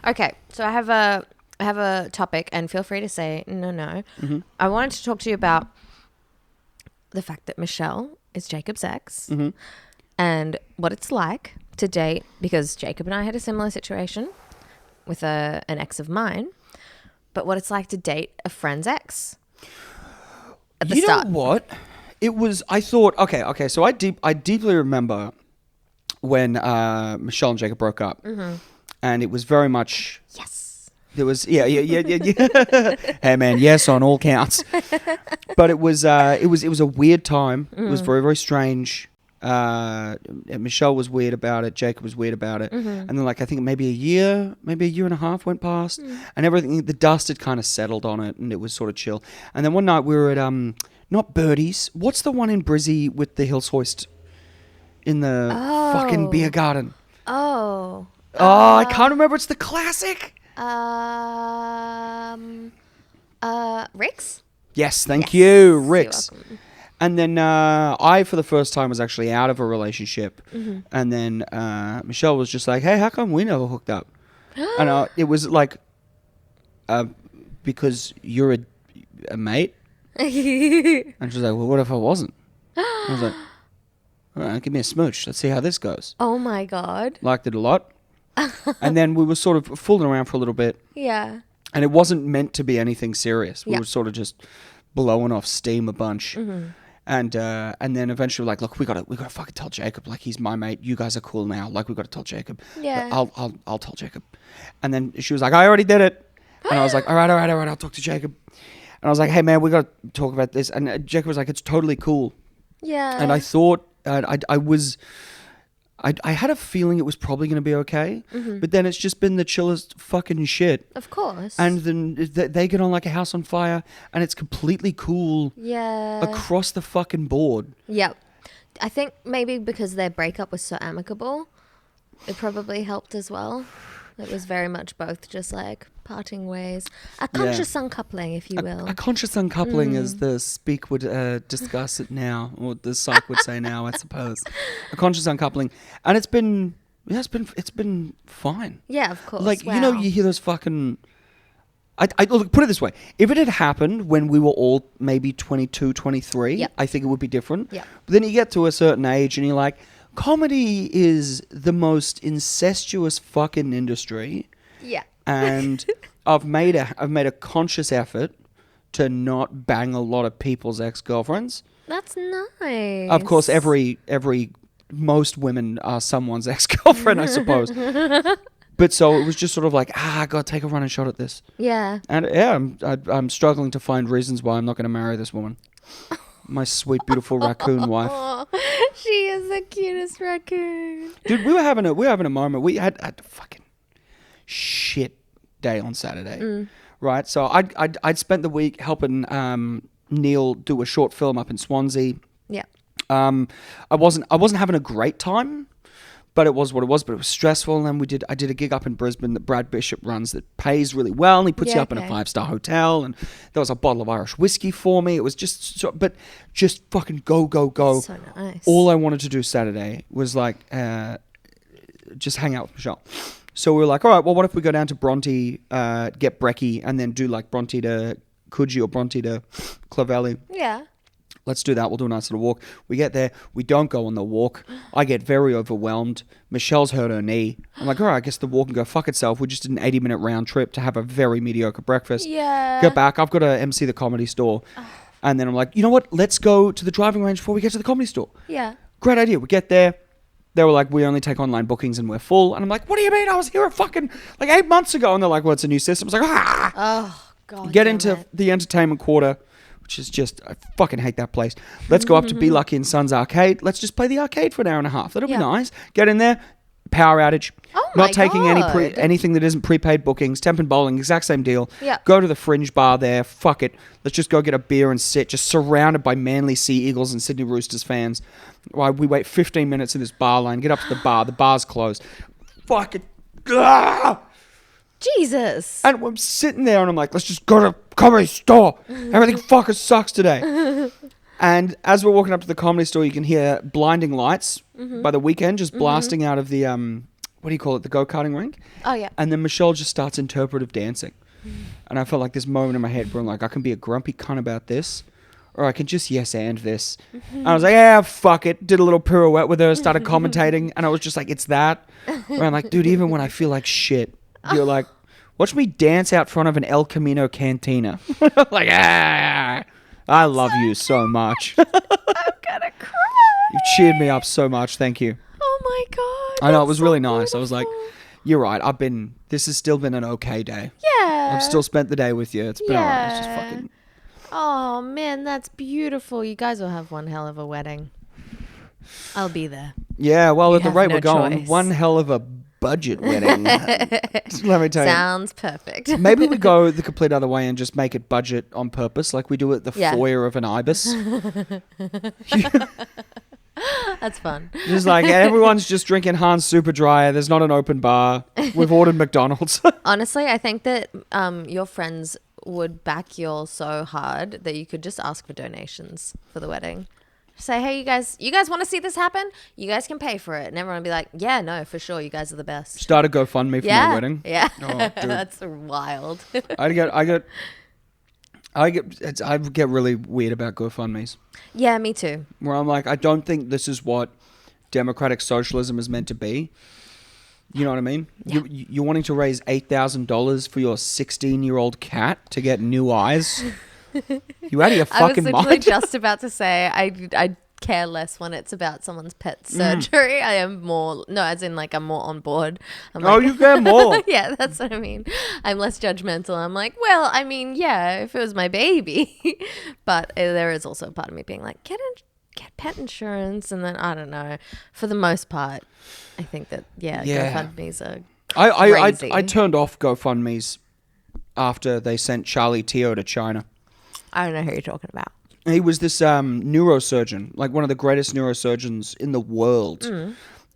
Okay, so I have a topic, and feel free to say no. Mm-hmm. I wanted to talk to you about the fact that Michelle is Jacob's ex, Mm-hmm. and what it's like to date, because Jacob and I had a similar situation with an ex of mine, but what it's like to date a friend's ex at the You start. know what? It was. I thought. Okay. So I deeply remember when Michelle and Jacob broke up, and it was very much. Yes. There was yeah. Hey man, yes on all counts. But it was a weird time. It was very, very strange. Michelle was weird about it. Jacob was weird about it. And then I think maybe a year and a half went past, and everything, the dust had kind of settled on it, and it was sort of chill. And then one night we were at not Birdie's. What's the one in Brizzy with the Hills Hoist in the fucking beer garden? Oh. I can't remember. It's the classic. Rick's? Yes, thank you, Rick's. You're welcome. And then I, for the first time, was actually out of a relationship. And then Michelle was just like, hey, how come we never hooked up? And it was like, because you're a mate? And she was like, well, what if I wasn't? I was like, all right, give me a smooch. Let's see how this goes. Oh my God. Liked it a lot. And then we were sort of fooling around for a little bit. Yeah. And it wasn't meant to be anything serious. We Yeah. were sort of just blowing off steam a bunch. And then eventually, look, we gotta fucking tell Jacob. He's my mate. You guys are cool now. We gotta tell Jacob. Yeah. I'll tell Jacob. And then she was like, I already did it. And I was like, all right. I'll talk to Jacob. And I was like, hey man, we gotta talk about this. And Jacob was like, it's totally cool. Yeah. And I thought, I had a feeling it was probably going to be okay, but then it's just been the chillest fucking shit. Of course. And then they get on like a house on fire, and it's completely cool yeah. across the fucking board. Yep. I think maybe because their breakup was so amicable, it probably helped as well. It was very much both just parting ways. A conscious uncoupling, if you will. A conscious uncoupling, as the speak would discuss it now, or the psych would say now, I suppose. A conscious uncoupling, and it's been fine. Yeah, of course. You know, you hear those fucking. Look, put it this way: if it had happened when we were all maybe 22, 23, Yep. I think it would be different. Yep. But then you get to a certain age, and you're like, comedy is the most incestuous fucking industry. Yeah. And I've made a conscious effort to not bang a lot of people's ex-girlfriends. That's nice. Of course, most women are someone's ex-girlfriend, I suppose. But so it was just sort of I gotta take a running shot at this. Yeah. And yeah, I'm struggling to find reasons why I'm not going to marry this woman. My sweet, beautiful raccoon wife. Oh, she is the cutest raccoon. Dude, we were having a moment. We had a fucking shit day on Saturday, right? So I'd spent the week helping Neil do a short film up in Swansea. Yeah. I wasn't having a great time, but it was what it was. But it was stressful. And then I did a gig up in Brisbane that Brad Bishop runs that pays really well, and he puts you up in a 5-star hotel. And there was a bottle of Irish whiskey for me. It was just fucking go. So nice. All I wanted to do Saturday was just hang out with Michelle. So we were like, all right, well, what if we go down to Bronte, get brekkie, and then do Bronte to Coogee or Bronte to Clovelly? Yeah. Let's do that. We'll do a nice little walk. We get there. We don't go on the walk. I get very overwhelmed. Michelle's hurt her knee. I'm like, all right, I guess the walk can go fuck itself. We just did an 80-minute round trip to have a very mediocre breakfast. Yeah. Get back. I've got to MC the Comedy Store. And then I'm like, you know what? Let's go to the driving range before we get to the Comedy Store. Yeah. Great idea. We get there. They were like, we only take online bookings and we're full. And I'm like, what do you mean? I was here 8 months ago. And they're like, well, it's a new system. I was like, ah. Oh, God. Get into the entertainment quarter, which is just, I fucking hate that place. Let's go up to Be Lucky and Sons Arcade. Let's just play the arcade for an hour and a half. That'll be nice. Get in there. Power outage. Oh my Not taking God. anything that isn't prepaid bookings. Temp and bowling, exact same deal. Yeah. Go to the Fringe bar there. Fuck it. Let's just go get a beer and sit, just surrounded by Manly Sea Eagles and Sydney Roosters fans. While we wait 15 minutes in this bar line. Get up to the bar. The bar's closed. Fucking. Jesus. And I'm sitting there and I'm like, let's just go to Comedy Store. Everything fucking sucks today. And as we're walking up to the Comedy Store, you can hear Blinding Lights by The Weeknd just blasting out of the what do you call it? The go-karting rink. Oh, yeah. And then Michelle just starts interpretive dancing. And I felt like this moment in my head where I'm like, I can be a grumpy cunt about this, or I can just yes and this. And I was like, yeah, fuck it. Did a little pirouette with her, started commentating, and I was just like, it's that. Where I'm like, dude, even when I feel like shit, you're like, watch me dance out front of an El Camino cantina. Like, I love you so much. I'm gonna cry. You've cheered me up so much. Thank you. Oh my god. I know, it that's was so really nice. I was like, beautiful. you're right. This has still been an okay day. Yeah. I've still spent the day with you. It's been alright. It's just Yeah. fucking. Oh man, that's beautiful. You guys will have one hell of a wedding. I'll be there. Yeah, well, You at the have rate no we're going, choice. one hell of a budget wedding. Let me tell you. Sounds perfect. Maybe we go the complete other way and just make it budget on purpose, like we do at the Yeah. foyer of an ibis. That's fun. Just like everyone's just drinking Hans Super Dry. There's not an open bar. We've ordered McDonald's. Honestly, I think that your friends would back you all so hard that you could just ask for donations for the wedding. Say, hey, you guys want to see this happen? You guys can pay for it. And everyone would be like, yeah, no, for sure. You guys are the best. Start a GoFundMe for Yeah. my wedding. Yeah. Oh, dude. That's wild. I get really weird about GoFundMes. Yeah, me too. Where I'm like, I don't think this is what democratic socialism is meant to be. You know what I mean? Yeah. You're wanting to raise $8,000 for your 16-year-old cat to get new eyes? You out of your I was fucking literally mind? just about to say I care less when it's about someone's pet surgery. I am more, no, as in like I'm more on board. I'm Oh, like, you care more. yeah, that's what I mean. I'm less judgmental. I'm like, well, I mean, yeah, if it was my baby. But there is also a part of me being like, get pet insurance. And then, I don't know, for the most part, I think that, Yeah. GoFundMe's are I crazy. turned off GoFundMes after they sent Charlie Teo to China. I don't know who you're talking about. He was this neurosurgeon, like one of the greatest neurosurgeons in the world.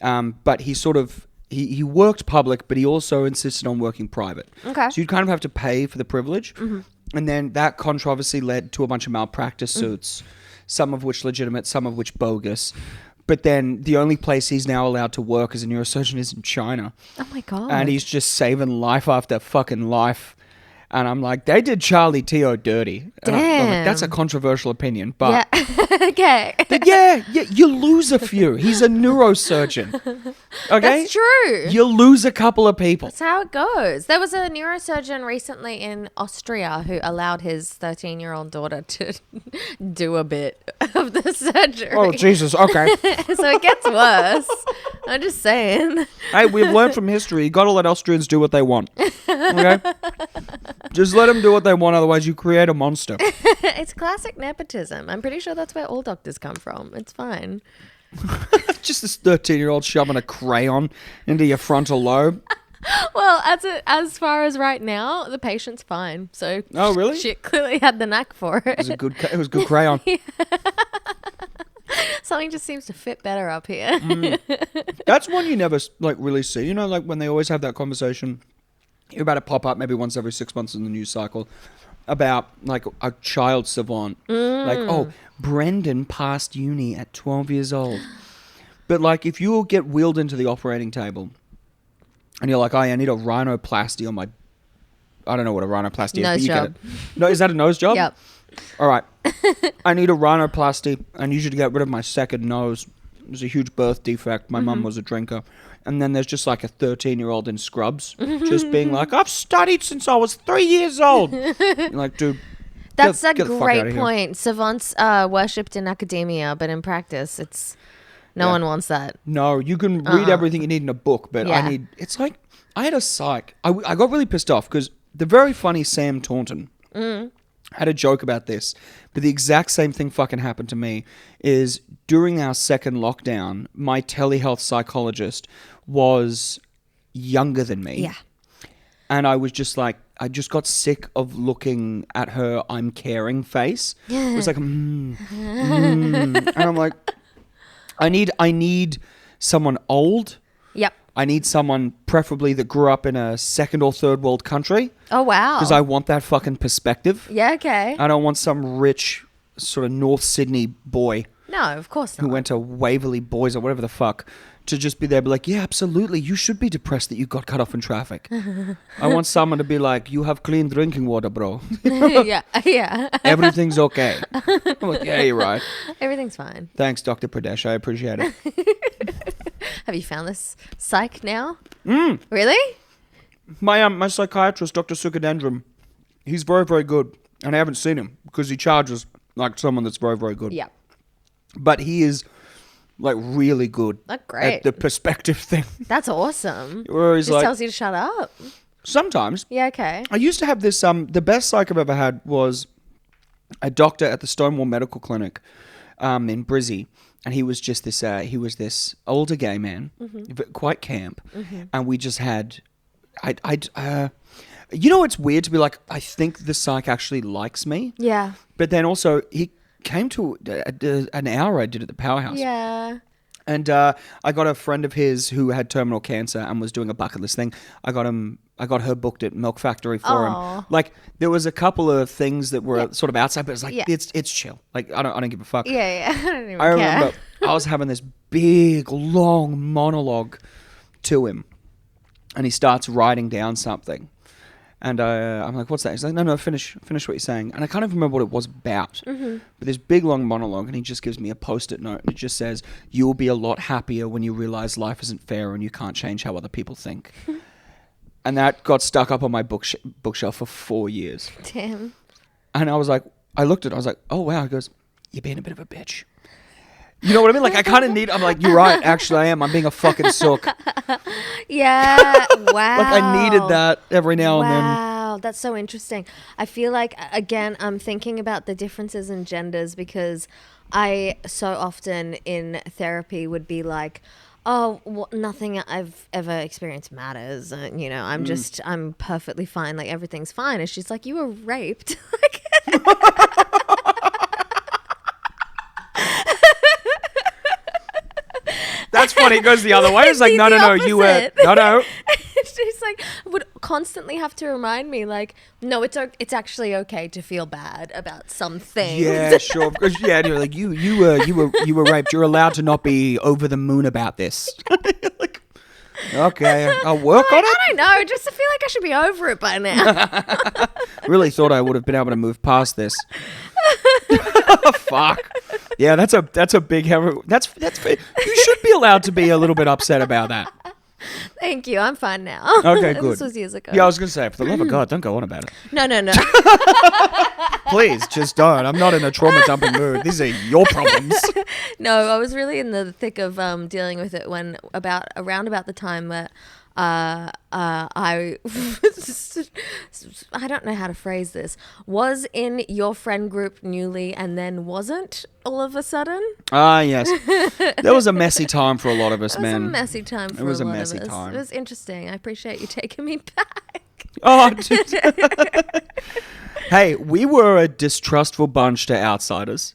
But he sort of, he worked public, but he also insisted on working private. Okay. So you'd kind of have to pay for the privilege. And then that controversy led to a bunch of malpractice suits, some of which legitimate, some of which bogus. But then the only place he's now allowed to work as a neurosurgeon is in China. Oh my God. And he's just saving life after fucking life. And I'm like, they did Charlie Teo dirty. And I'm like, that's a Damn. controversial opinion, but Yeah. Okay. yeah, you lose a few. He's a neurosurgeon. Okay? That's true. You lose a couple of people. That's how it goes. There was a neurosurgeon recently in Austria who allowed his 13-year-old daughter to do a bit of the surgery. Oh, Jesus. Okay. So it gets worse. I'm just saying. Hey, we've learned from history. You got to let Austrians do what they want. Okay? Just let them do what they want. Otherwise, you create a monster. It's classic nepotism. I'm pretty sure that's where all doctors come from. It's fine. Just this 13-year-old shoving a crayon into your frontal lobe. Well, as far as right now, the patient's fine. So Oh, really? she clearly had the knack for It was it. a good crayon. Something just seems to fit better up here. That's one you never like really see. You know, like when they always have that conversation. You're about to pop up maybe once every 6 months in the news cycle about like a child savant. Like, oh, Brendan passed uni at 12 years old. But like if you get wheeled into the operating table and you're like, oh, yeah, I need a rhinoplasty on my... I don't know what a rhinoplasty is, Nose but you job. get it. No, is that a nose job? Yep. All right. I need a rhinoplasty. I need you to get rid of my second nose. It was a huge birth defect. My mum was a drinker. And then there's just like a 13-year-old in scrubs just being like, I've studied since I was 3 years old. You're like, dude, That's get a the fuck outta great here. point. Savants worshipped in academia, but in practice, it's no Yeah. one wants that. No, you can read everything you need in a book, but Yeah. it's like, I had a psych. I got really pissed off because the very funny Sam Taunton had a joke about this, but the exact same thing fucking happened to me is during our second lockdown, my telehealth psychologist was younger than me. Yeah. And I was just like, I just got sick of looking at her I'm caring face. It was like, and I'm like, I need someone old. Yep. I need someone preferably that grew up in a second or third world country Oh, wow. because I want that fucking perspective. Yeah, okay. I don't want some rich sort of North Sydney boy No, of course not. who went to Waverley Boys or whatever the fuck to just be there, be like, yeah, absolutely, you should be depressed that you got cut off in traffic. I want someone to be like, you have clean drinking water, bro. Yeah. Everything's okay. I'm like, yeah, you're right. Everything's fine. Thanks, Dr. Pradesh. I appreciate it. Have you found this psych now? Really? My psychiatrist, Dr. Sukadendram, he's very, very good. And I haven't seen him because he charges like someone that's very, very good. Yeah. But he is like really good That's great. at the perspective thing. That's awesome. Where he's Just like, tells you to shut up. sometimes. Yeah, okay. I used to have this, the best psych I've ever had was a doctor at the Stonewall Medical Clinic in Brizzy. And he was just this, this older gay man, quite camp. And we just had, you know, it's weird to be like, I think the psych actually likes me. Yeah. But then also, he came to an hour I did at the Powerhouse. Yeah. And I got a friend of his who had terminal cancer and was doing a bucket list thing. I got her booked at Milk Factory for him. Like, there was a couple of things that were sort of outside, but it's like, it's chill. Like, I don't give a fuck. Yeah. I don't even I care. remember I was having this big, long monologue to him. And he starts writing down something. And I'm like, what's that? He's like, no, finish what you're saying. And I can't even remember what it was about. But this big, long monologue, and he just gives me a Post-it note, and it just says, you will be a lot happier when you realize life isn't fair and you can't change how other people think. And that got stuck up on my bookshelf for 4 years. Damn. And I was like, I looked at it, I was like, oh, wow. He goes, you're being a bit of a bitch. You know what I mean? Like, I kind of need, I'm like, you're right, actually I am. I'm being a fucking sook. Yeah. Wow. Like, I needed that every now and then. Wow, that's so interesting. I feel like, again, I'm thinking about the differences in genders because I so often in therapy would be like, oh, nothing I've ever experienced matters. You know, I'm perfectly fine. Like, everything's fine. And she's like, you were raped. That's funny. It goes the other way. It's like, no, you were, no. She's like, would constantly have to remind me, like, no, it's actually okay to feel bad about some things. Yeah, sure. Because and you're like, you were raped. You're allowed to not be over the moon about this. Like, okay, I'll work on it. I don't know. Just I feel like I should be over it by now. Really thought I would have been able to move past this. Fuck. Yeah, that's a big. That's you should be allowed to be a little bit upset about that. Thank you. I'm fine now. Okay, good. This was years ago. Yeah, I was gonna say, for the love of God, don't go on about it. No. Please, just don't. I'm not in a trauma dumping mood. These are your problems. No, I was really in the thick of dealing with it around about the time that I don't know how to phrase this. Was in your friend group newly and then wasn't all of a sudden. Ah, yes. That was a messy time for a lot of us, man. It was a messy time for a lot of us. Time. It was interesting. I appreciate you taking me back. Oh, dude. Hey, we were a distrustful bunch to outsiders.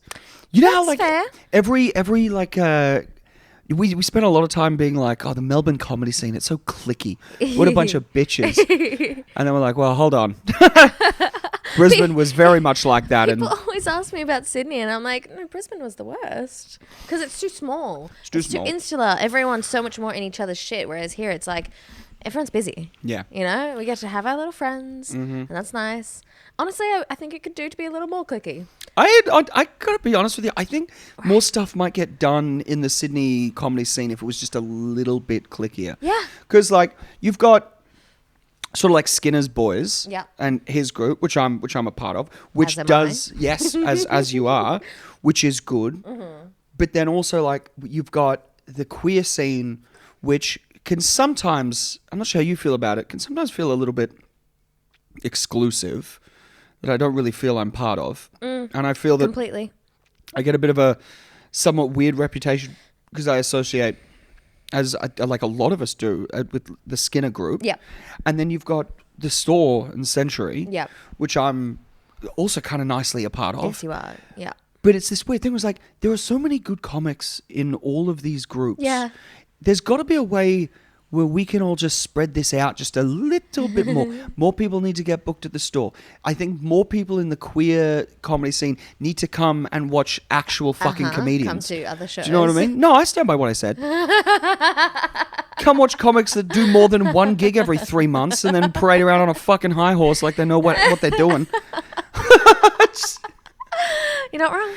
You know how, like, fair. every like we spent a lot of time being like, oh, the Melbourne comedy scene, it's so cliquey. What a bunch of bitches. And then we're like, well, hold on. Brisbane was very much like that. People always ask me about Sydney, and I'm like, no, Brisbane was the worst because it's too small. It's too insular. Everyone's so much more in each other's shit, whereas here it's like everyone's busy. Yeah. You know, we get to have our little friends, and that's nice. Honestly, I think it could do to be a little more clicky. I gotta be honest with you. I think more stuff might get done in the Sydney comedy scene if it was just a little bit clickier. Yeah. Because, like, you've got sort of like Skinner's Boys, yeah, and his group, which I'm a part of, which as does yes, as you are, which is good. But then also, like, you've got the queer scene, which can sometimes, I'm not sure how you feel about it, can sometimes feel a little bit exclusive, that I don't really feel I'm part of. And I feel that completely. I get a bit of a somewhat weird reputation because I associate, as like a lot of us do, with the Skinner group. Yeah. And then you've got the Store and Century, yeah, which I'm also kind of nicely a part of. Yes, you are. Yeah. But it's this weird thing. It was like, there are so many good comics in all of these groups. Yeah. There's got to be a way where we can all just spread this out just a little bit more. More people need to get booked at the store. I think more people in the queer comedy scene need to come and watch actual fucking comedians. Come to other shows. Do you know what I mean? No, I stand by what I said. Come watch comics that do more than one gig every 3 months and then parade around on a fucking high horse like they know what they're doing. You're not wrong.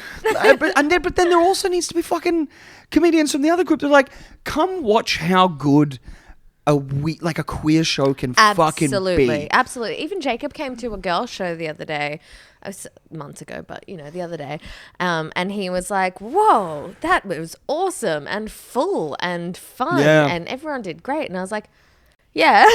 But then there also needs to be fucking comedians from the other group that are like, come watch how good a queer show can fucking be. Absolutely. Even Jacob came to a girl show the other day. It was months ago, but the other day. And he was like, whoa, that was awesome and full and fun. Yeah. And everyone did great. And I was like, yeah,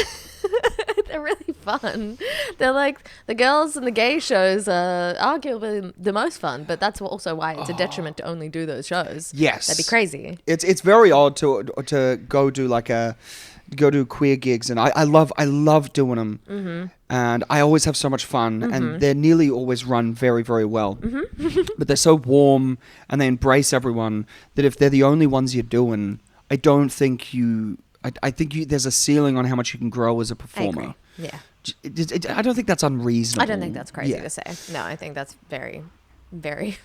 they're really fun. They're like, the girls and the gay shows are arguably the most fun, but that's also why it's a detriment to only do those shows. Yes. That'd be crazy. It's very odd to go do queer gigs, and I love doing them. Mm-hmm. And I always have so much fun, and they're nearly always run very, very well. Mm-hmm. But they're so warm, and they embrace everyone, that if they're the only ones you're doing, I don't think I think there's a ceiling on how much you can grow as a performer. I agree. Yeah. I don't think that's unreasonable. I don't think that's crazy to say. No, I think that's very, very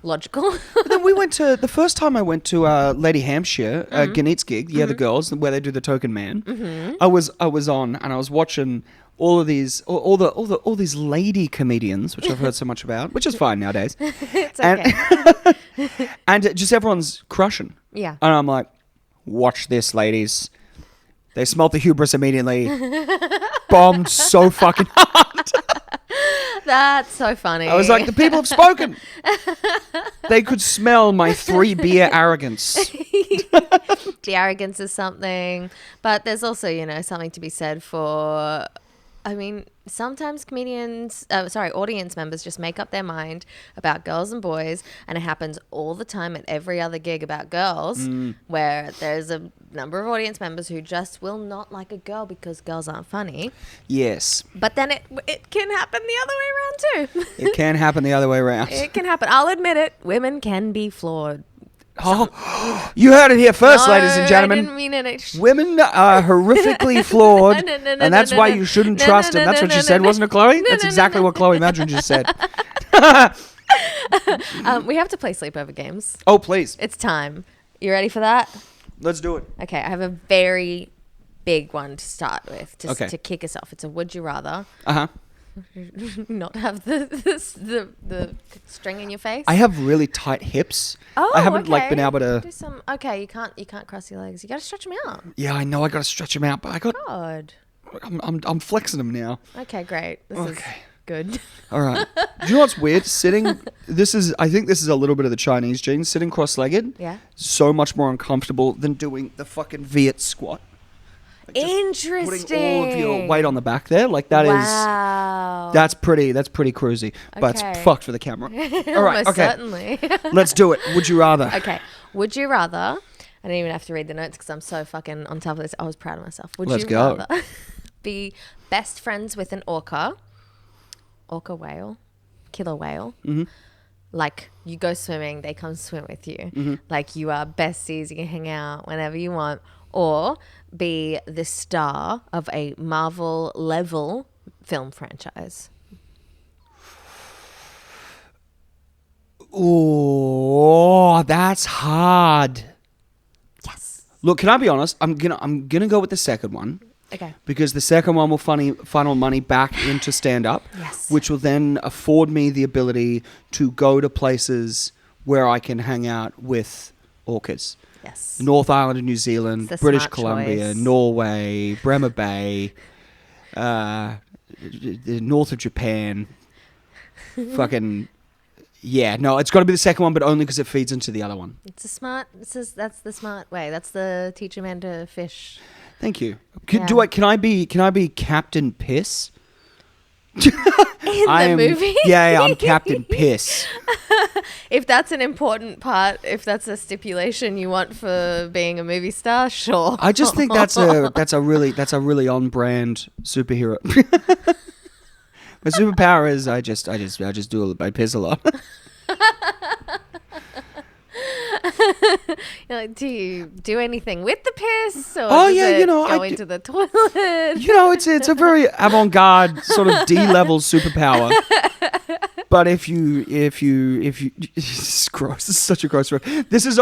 logical. But then the first time I went to Lady Hampshire, Ganit's gig, the girls, where they do the Token Man. Mm-hmm. I was on and I was watching all of these, all these lady comedians, which I've heard so much about, which is fine nowadays. It's okay. And just everyone's crushing. Yeah. And I'm like, watch this, ladies. They smelt the hubris immediately. Bombed so fucking hard. That's so funny. I was like, the people have spoken. They could smell my 3 beer arrogance. The arrogance is something, but there's also, something to be said for, sometimes audience members just make up their mind about girls and boys, and it happens all the time at every other gig about girls, where there's a number of audience members who just will not like a girl because girls aren't funny. Yes. But then it can happen the other way around too. It can happen the other way around. It can happen. I'll admit it. Women can be flawed. Oh, you heard it here first, ladies and gentlemen. I didn't mean it. Women are horrifically flawed, and that's why you shouldn't trust them. That's what you said, wasn't it, Chloe? That's exactly what Chloe Madron just said. We have to play sleepover games. Oh, please. It's time. You ready for that? Let's do it. Okay, I have a very big one to start with, to kick us off. It's a would you rather. Uh-huh. Not have the string in your face. I have really tight hips. Oh, I haven't been able to do some. Okay, you can't cross your legs. You got to stretch them out. Yeah, I know. I got to stretch them out, but God. I'm flexing them now. Okay, great. This is good. All right. Do you know what's weird? I think this is a little bit of the Chinese gene. Sitting cross-legged. Yeah. So much more uncomfortable than doing the fucking Viet squat. Interesting. Putting all of your weight on the back there, like that wow. That's pretty cruisy, but it's fucked for the camera. All right, Most okay. certainly. Let's do it. Would you rather? Okay. Would you rather? I don't even have to read the notes because I'm so fucking on top of this. I was proud of myself. Let's go. Rather be best friends with an orca whale, killer whale? Mm-hmm. Like you go swimming, they come swim with you. Mm-hmm. Like you are besties, you can hang out whenever you want. Or be the star of a Marvel level film franchise. Oh, that's hard. Yes. Look, can I be honest? I'm gonna go with the second one. Okay. Because the second one will funnel money back into stand-up, Yes. which will then afford me the ability to go to places where I can hang out with orcas. Yes. North Island of New Zealand, It's the British smart Columbia, choice. Norway, Bremer Bay, the north of Japan. Fucking, yeah. No, it's got to be the second one, but only because it feeds into the other one. That's the smart way. That's the teach a man to fish. Thank you. Yeah. Can I be Captain Piss? In the movie? Yeah, I'm Captain Piss. If that's an important part, if that's a stipulation you want for being a movie star, sure. I just think that's a really on brand superhero. My superpower is I piss a lot. You're like, do you do anything with the piss? Or Oh, does yeah, it you know, go I into the toilet? You know, it's a very avant-garde sort of D-level superpower. But if you, it's gross. This is such a gross word. This was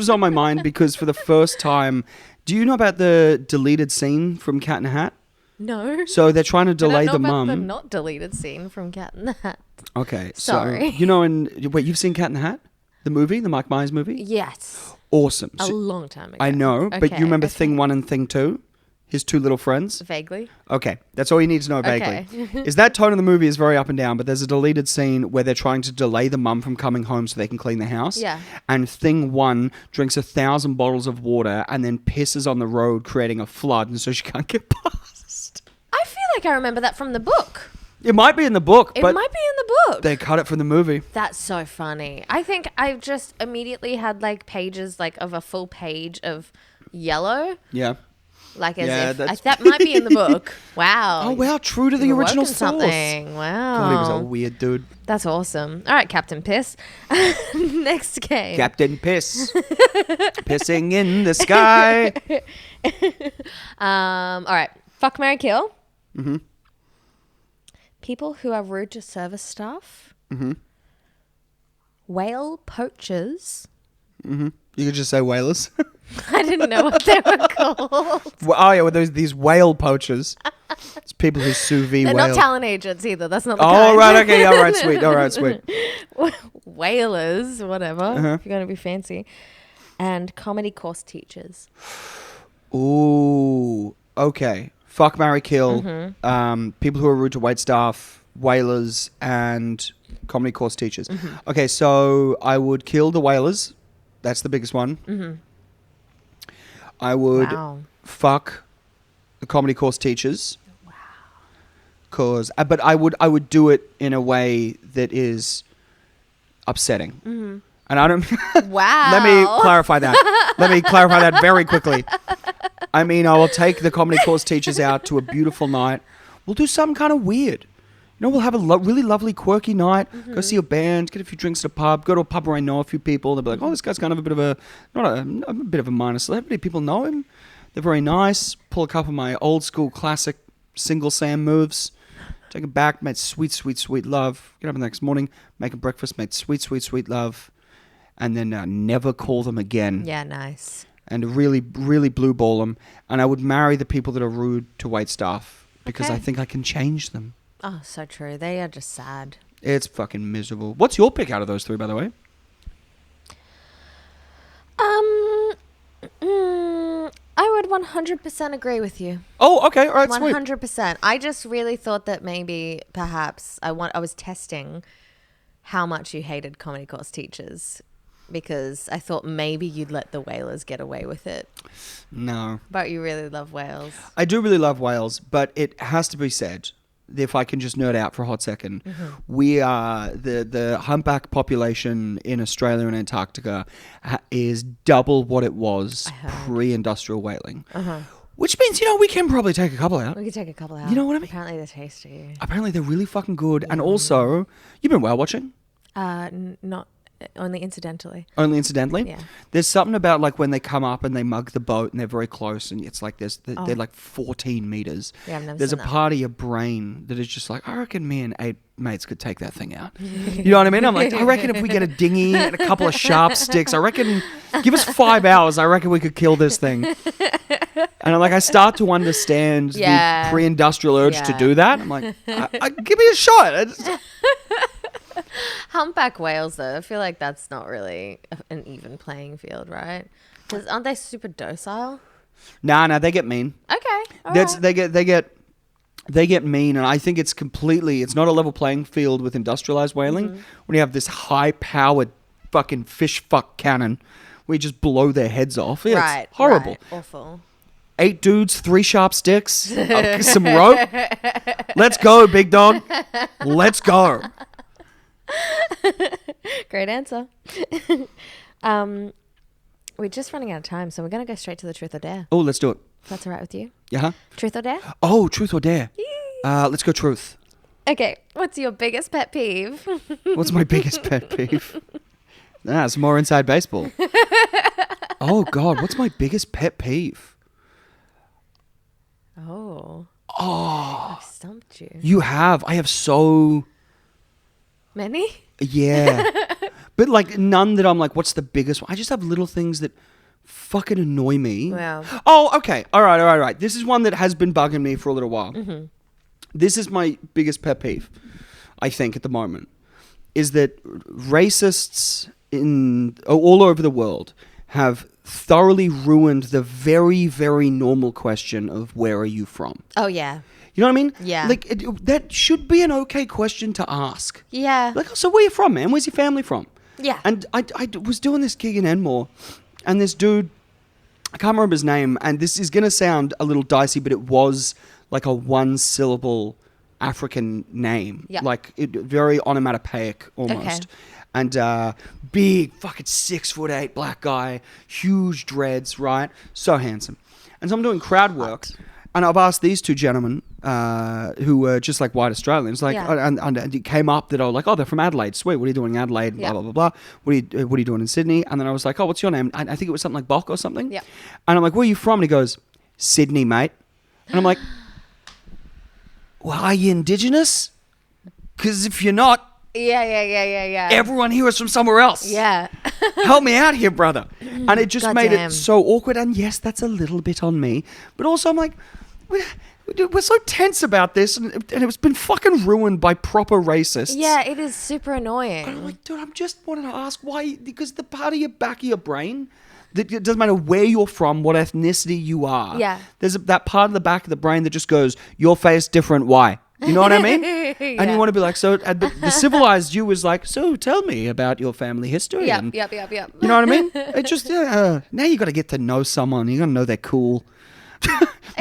on my mind because for the first time, do you know about the deleted scene from Cat in the Hat? No. So they're trying to delay I don't the know about mum. the not deleted scene from Cat in the Hat. Okay, Sorry. so you know, wait, you've seen Cat in the Hat, the movie, the Mike Myers movie? Yes. Awesome. A So- long time ago. I know, but Okay, you remember okay. Thing 1 and Thing 2? His two little friends? Vaguely. Okay, that's all you need to know vaguely. Okay. Is that tone of the movie is very up and down, but there's a deleted scene where they're trying to delay the mum from coming home so they can clean the house. Yeah. And Thing 1 drinks 1,000 bottles of water and then pisses on the road, creating a flood, and so she can't get past. I feel like I remember that from the book. It might be in the book, It but might be in the book. they cut it from the movie. That's so funny. I think I just immediately had like pages like of a full page of yellow. Yeah. Like as Yeah, if that's- that might be in the book. Wow. Oh, wow, true to the You've original awoken source. something. Wow. God, he was a weird dude. That's awesome. All right, Captain Piss. Next game. Captain Piss. Pissing in the sky. All right. Fuck, marry, kill. Mm-hmm. People who are rude to service staff. Mm-hmm. Whale poachers. You could just say whalers. I didn't know what they were called. Oh, yeah, well, there's these whale poachers. It's people who sous vide They're whale. not talent agents either. That's not the Oh, kind. right, okay, all right, sweet, all right, sweet. Whalers, whatever, Uh-huh. if you're going to be fancy. And comedy course teachers. Ooh, okay. Fuck, marry, kill. Mm-hmm. People who are rude to wait staff, whalers, and comedy course teachers. Mm-hmm. Okay, so I would kill the whalers. That's the biggest one. Mm-hmm. I would Wow. fuck the comedy course teachers. Wow. But I would do it in a way that is upsetting. Mm-hmm. And I don't. Wow. Let me clarify that. Let me clarify that very quickly. I mean, I will take the comedy course teachers out to a beautiful night. We'll do something kind of weird. You know, we'll have a really lovely, quirky night. Go see a band, get a few drinks at a pub, go to a pub where I know a few people. They'll be like, oh, this guy's kind of a bit of a bit of a minor celebrity. People know him. They're very nice. Pull a couple of my old school classic single Sam moves. Take it back, made sweet, sweet, sweet love. Get up the next morning, make a breakfast, made sweet, sweet, sweet love. And then never call them again. Yeah, nice. And really, really blue ball them. And I would marry the people that are rude to wait staff because Okay. I think I can change them. Oh, so true. They are just sad. It's fucking miserable. What's your pick out of those three, by the way? I would 100% agree with you. Oh, okay. All right, sweet. 100%. I just really thought that maybe, perhaps, I was testing how much you hated comedy course teachers because I thought maybe you'd let the whalers get away with it. No. But you really love whales. I do really love whales, but it has to be said, if I can just nerd out for a hot second, we are, the humpback population in Australia and Antarctica is double what it was pre-industrial whaling. Which means, we can probably take a couple out. We could take a couple out. You know what I mean? Apparently they're tasty. Apparently they're really fucking good. And also, you've been whale watching? Not only incidentally. Only incidentally? Yeah. There's something about like when they come up and they mug the boat and they're very close and it's like they're like 14 meters. Yeah, I've never There's a seen that. part of your brain that is just like, I reckon me and 8 mates could take that thing out. You know what I mean? I'm like, I reckon if we get a dinghy and a couple of sharp sticks, I reckon, give us 5 hours, I reckon we could kill this thing. And I'm like, I start to understand Yeah. the pre-industrial urge to Yeah. do that. I'm like, give me a shot. Humpback whales, though, I feel like that's not really an even playing field, right? 'Cause aren't they super docile? Nah, they get mean. Okay. all That's right. they get mean, and I think it's not a level playing field with industrialized whaling when you have this high powered fucking fish fuck cannon where you just blow their heads off. Yeah, Right. it's horrible. Right. Awful. 8 dudes, 3 sharp sticks, some rope. Let's go, big dog. Let's go. Great answer. We're just running out of time, so we're going to go straight to the truth or dare. Oh, let's do it. If that's all right with you. Yeah. Truth or dare? Oh, truth or dare. Let's go truth. Okay. What's your biggest pet peeve? What's my biggest pet peeve? That's more inside baseball. Oh, God. What's my biggest pet peeve? Oh. I've stumped you. You have. I have so... Many? Yeah. But like none that I'm like, what's the biggest one? I just have little things that fucking annoy me. Wow. Oh, okay. All right. This is one that has been bugging me for a little while. Mm-hmm. This is my biggest pet peeve, I think, at the moment, is that racists all over the world have thoroughly ruined the very, very normal question of where are you from? Oh, yeah. You know what I mean? Yeah. Like, that should be an okay question to ask. Yeah. Like, so where you from, man? Where's your family from? Yeah. And I was doing this gig in Enmore, and this dude, I can't remember his name, and this is going to sound a little dicey, but it was like a one-syllable African name. Yeah. Like, very onomatopoeic almost. Okay. And big, fucking 6'8" black guy, huge dreads, right? So handsome. And so I'm doing crowd work, and I've asked these two gentlemen who were just like white Australians, like, Yeah. and it came up that I was like, oh, they're from Adelaide. Sweet. What are you doing in Adelaide? Yeah. Blah, blah, blah, blah. What are you doing in Sydney? And then I was like, oh, what's your name? I think it was something like Bok or something. Yeah. And I'm like, where are you from? And he goes, Sydney, mate. And I'm like, well, are you Indigenous? Because if you're not, Yeah. everyone here is from somewhere else. Yeah. Help me out here, brother. And it just made Goddamn. it so awkward. And yes, that's a little bit on me. But also, I'm like, we're so tense about this. And it's been fucking ruined by proper racists. Yeah, it is super And I'm annoying. like, dude, I'm just wanting to ask why. Because the part of your back of your brain, that it doesn't matter where you're from, what ethnicity you are. Yeah. There's that part of the back of the brain that just goes, your face different, why? You know what I mean? And Yeah. you want to be like, so the civilized you is like, so tell me about your family history. Yep. And, Yep. You know what I mean? It just, now you got to get to know someone. You got to know they're cool.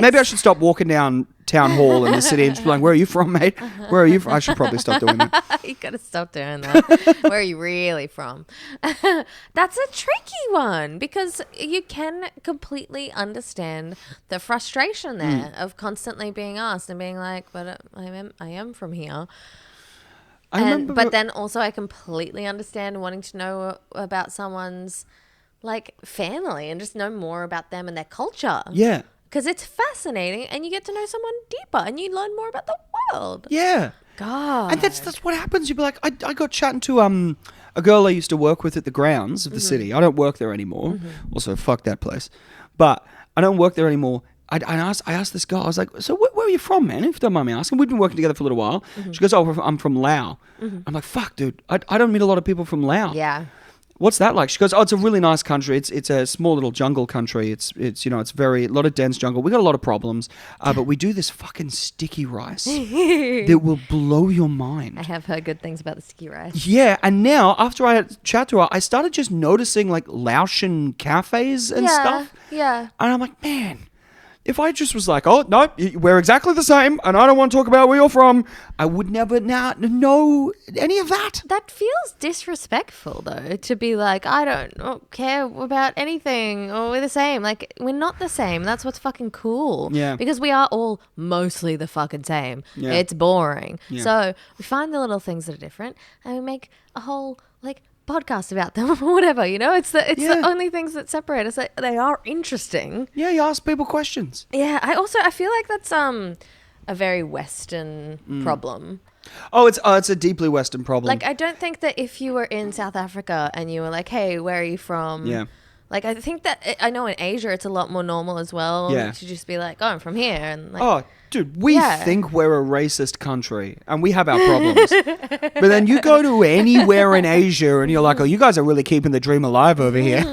Maybe I should stop walking down town hall in the city and just be like, where are you from, mate? Where are you from? I should probably stop doing that. You gotta stop doing that. Where are you really from? That's a tricky one because you can completely understand the frustration there of constantly being asked and being like, but I am from here. But then also I completely understand wanting to know about someone's like family and just know more about them and their culture. Yeah. Because it's fascinating and you get to know someone deeper and you learn more about the world. Yeah. God. And that's what happens. You'd be like, I got chatting to a girl I used to work with at the grounds of the city. I don't work there anymore. Also, fuck that place. But I don't work there anymore. I asked this girl, I was like, so where are you from, man? If you don't mind me asking. We've been working together for a little while. She goes, oh, I'm from Laos. I'm like, fuck, dude. I don't meet a lot of people from Laos. Yeah. What's that like? She goes, oh, it's a really nice country. It's a small little jungle country. It's a lot of dense jungle. We got a lot of problems, but we do this fucking sticky rice that will blow your mind. I have heard good things about the sticky rice. Yeah, and now after I chat to her, I started just noticing like Laotian cafes and stuff. Yeah. And I'm like, man, if I just was like, oh, no, we're exactly the same, and I don't want to talk about where you're from, I would never now know any of that. That feels disrespectful, though, to be like, I don't care about anything, or we're the same. Like, we're not the same. That's what's fucking cool. Yeah. Because we are all mostly the fucking same. Yeah. It's boring. Yeah. So we find the little things that are different, and we make a whole, like, podcast about them or whatever, you know? It's the only things that separate us. They are interesting. Yeah, you ask people questions. Yeah, I feel like that's a very Western problem. Oh, it's a deeply Western problem. Like, I don't think that if you were in South Africa and you were like, hey, where are you from? Yeah. Like, I think that, I know in Asia it's a lot more normal as well. Yeah. To just be like, oh, I'm from here. And like, oh, dude, we Yeah. think we're a racist country and we have our problems. But then you go to anywhere in Asia and you're like, oh, you guys are really keeping the dream alive over here.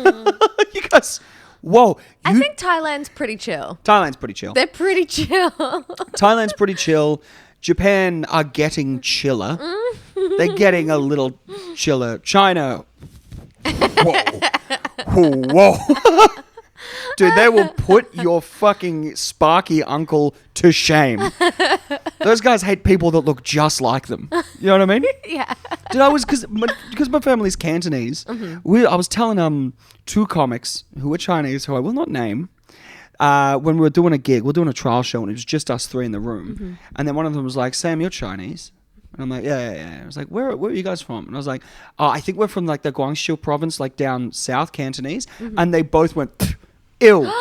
You guys, whoa. I think Thailand's pretty chill. Thailand's pretty chill. They're pretty chill. Thailand's pretty chill. Japan are getting chiller. They're getting a little chiller. China, whoa. Whoa. Dude, they will put your fucking Sparky uncle to shame. Those guys hate people that look just like them. You know what I mean? Yeah. Dude, because my family's Cantonese, I was telling two comics who were Chinese, who I will not name, when we were doing a gig, we were doing a trial show, and it was just us three in the room. And then one of them was like, Sam, you're Chinese. And I'm like, yeah. I was like, where are you guys from? And I was like, oh, I think we're from like the Guangxi province, like down south Cantonese. And they both went, "Pfft, ew.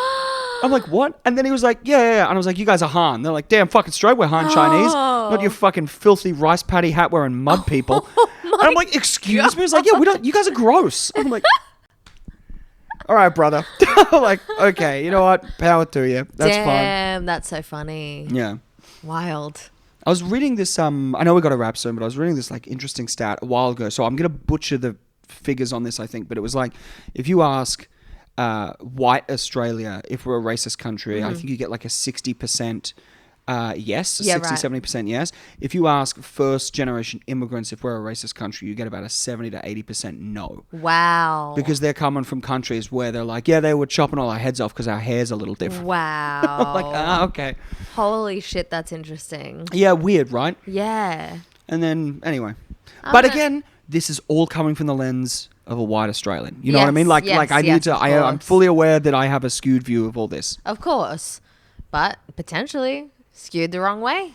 I'm like, what? And then he was like, yeah. And I was like, you guys are Han. They're like, damn, fucking straight, we're Han Chinese. Not your fucking filthy rice patty hat wearing mud people. And I'm like, excuse me? He was like, yeah, we don't, you guys are gross. I'm like, all right, brother. I'm like, okay, you know what? Power to you. That's fine. Damn, that's so funny. Yeah. Wild. I was reading this, I know we got to wrap soon, but I was reading this like interesting stat a while ago. So I'm going to butcher the figures on this, I think. But it was like, if you ask white Australia, if we're a racist country, I think you get like a 60% yes, Yeah, 60, right. 70% yes. If you ask first generation immigrants if we're a racist country, you get about a 70 to 80% no. Wow. Because they're coming from countries where they're like, yeah, they were chopping all our heads off because our hair's a little different. Wow. Like, okay. Holy shit, that's interesting. Yeah, weird, right? Yeah. And then, anyway. I'm But gonna- again, this is all coming from the lens of a white Australian. You know what I Yes, mean? Like, yes, I yes, need to, of I'm course. fully aware that I have a skewed view of all this. Of course. But potentially skewed the wrong way,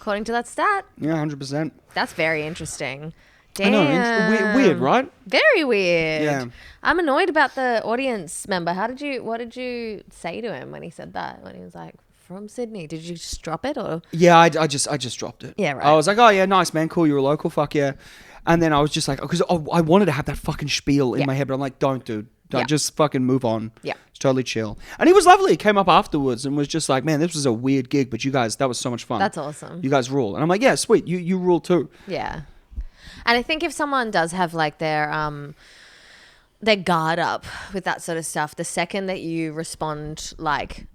according to that stat. Yeah, 100%. That's very interesting. I know, Damn. weird, right? Very weird. Yeah. I'm annoyed about the audience member. What did you say to him when he said that? When he was like, from Sydney? Did you just drop it or? Yeah, I just dropped it. Yeah, right. I was like, oh yeah, nice man, cool, you're a local, fuck yeah. And then I was just like, because I wanted to have that fucking spiel in Yeah. my head, but I'm like, don't, dude. Don't, Yeah. just fucking move on. Yeah. It's totally chill. And he was lovely. He came up afterwards and was just like, man, this was a weird gig, but you guys, that was so much fun. That's awesome. You guys rule. And I'm like, yeah, sweet. You rule too. Yeah. And I think if someone does have like their guard up with that sort of stuff, the second that you respond like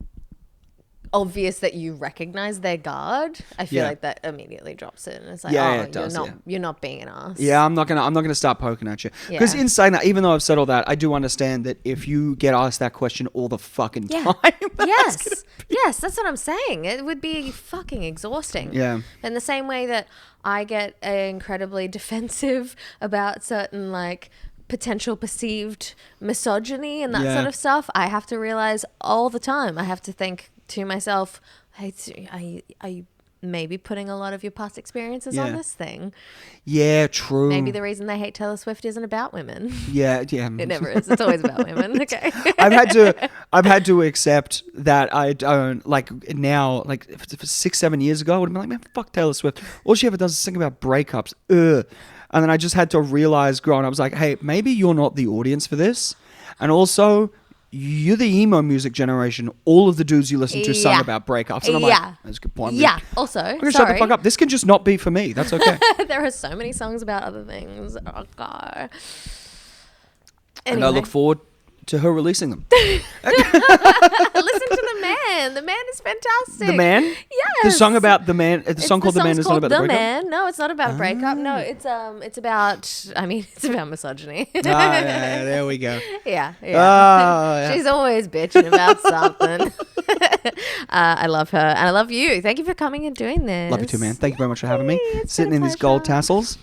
obvious that you recognize their guard, I feel Yeah. like that immediately drops it, and it's like, Yeah, oh, yeah, it does, yeah. you're not being an ass. Yeah, I'm not gonna start poking at you. Because Yeah. in saying that, even though I've said all that, I do understand that if you get asked that question all the fucking Yeah. time, Yes, that's what I'm saying. It would be fucking exhausting. Yeah. In the same way that I get incredibly defensive about certain like potential perceived misogyny and that Yeah. sort of stuff, I have to realize all the time. I have to think to myself, hey, are you maybe putting a lot of your past experiences on Yeah. this thing? Yeah, true. Maybe the reason they hate Taylor Swift isn't about women. Yeah. It never is. It's always about women. Okay. I've had to accept that I don't like now. Like if 6-7 years ago, I would have been like, man, fuck Taylor Swift. All she ever does is sing about breakups. Ugh. And then I just had to realize, growing up, I was like, hey, maybe you're not the audience for this, and also you're the emo music generation. All of the dudes you listen to sung Yeah. about breakups, and I'm Yeah. like, that's a good point. Yeah. Also, I'm gonna shut the fuck up. This can just not be for me. That's okay. There are so many songs about other things. Oh god. And I look forward to her releasing them. Listen to the man. The man is fantastic. The Man? Yes. The song about the man. The song called The Man song's is not called about the breakup. Man. No, it's not about a breakup. No, it's about. I mean, it's about misogyny. Yeah, there we go. yeah. Oh, yeah. She's always bitching about something. I love her, and I love you. Thank you for coming and doing this. Love you too, man. Thank you very much for having me. It's been Sitting a in these gold pleasure. tassels.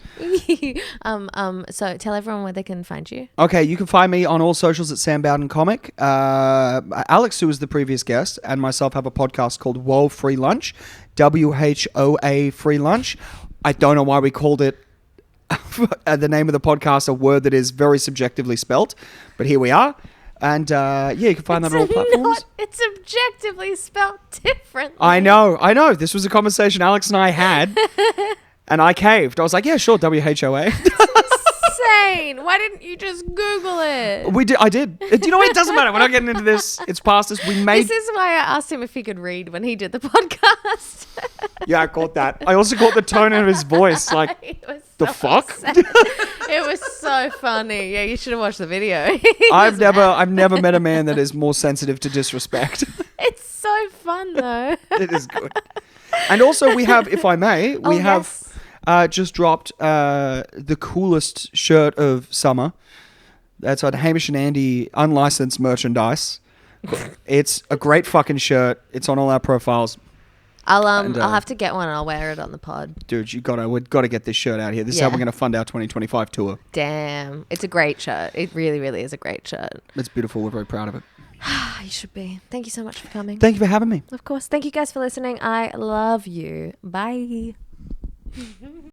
So tell everyone where they can find you. Okay, you can find me on all socials at Sam Bowden Comic. Alex, who was the previous guest, and myself have a podcast called Whoa Free Lunch, WHOA Free Lunch. I don't know why we called it the name of the podcast, a word that is very subjectively spelt, but here we are. And yeah, you can find that on all platforms. It's objectively spelled differently. I know. This was a conversation Alex and I had, and I caved. I was like, yeah, sure, WHOA. Insane. Why didn't you just Google it? I did. Do you know what? It doesn't matter. We're not getting into this. It's past us. We made. This is why I asked him if he could read when he did the podcast. Yeah, I caught that. I also caught the tone of his voice. Like, It was the so fuck? upset. It was so funny. Yeah, you should have watched the video. I've never met a man that is more sensitive to disrespect. It's so fun though. It is good. And also, we have, if I may, we have just dropped the coolest shirt of summer. That's on Hamish and Andy unlicensed merchandise. It's a great fucking shirt. It's on all our profiles. I'll And, I'll have to get one and I'll wear it on the pod. Dude, we've got to get this shirt out here. This is how Yeah. we're going to fund our 2025 tour. Damn. It's a great shirt. It really, really is a great shirt. It's beautiful. We're very proud of it. You should be. Thank you so much for coming. Thank you for having me. Of course. Thank you guys for listening. I love you. Bye.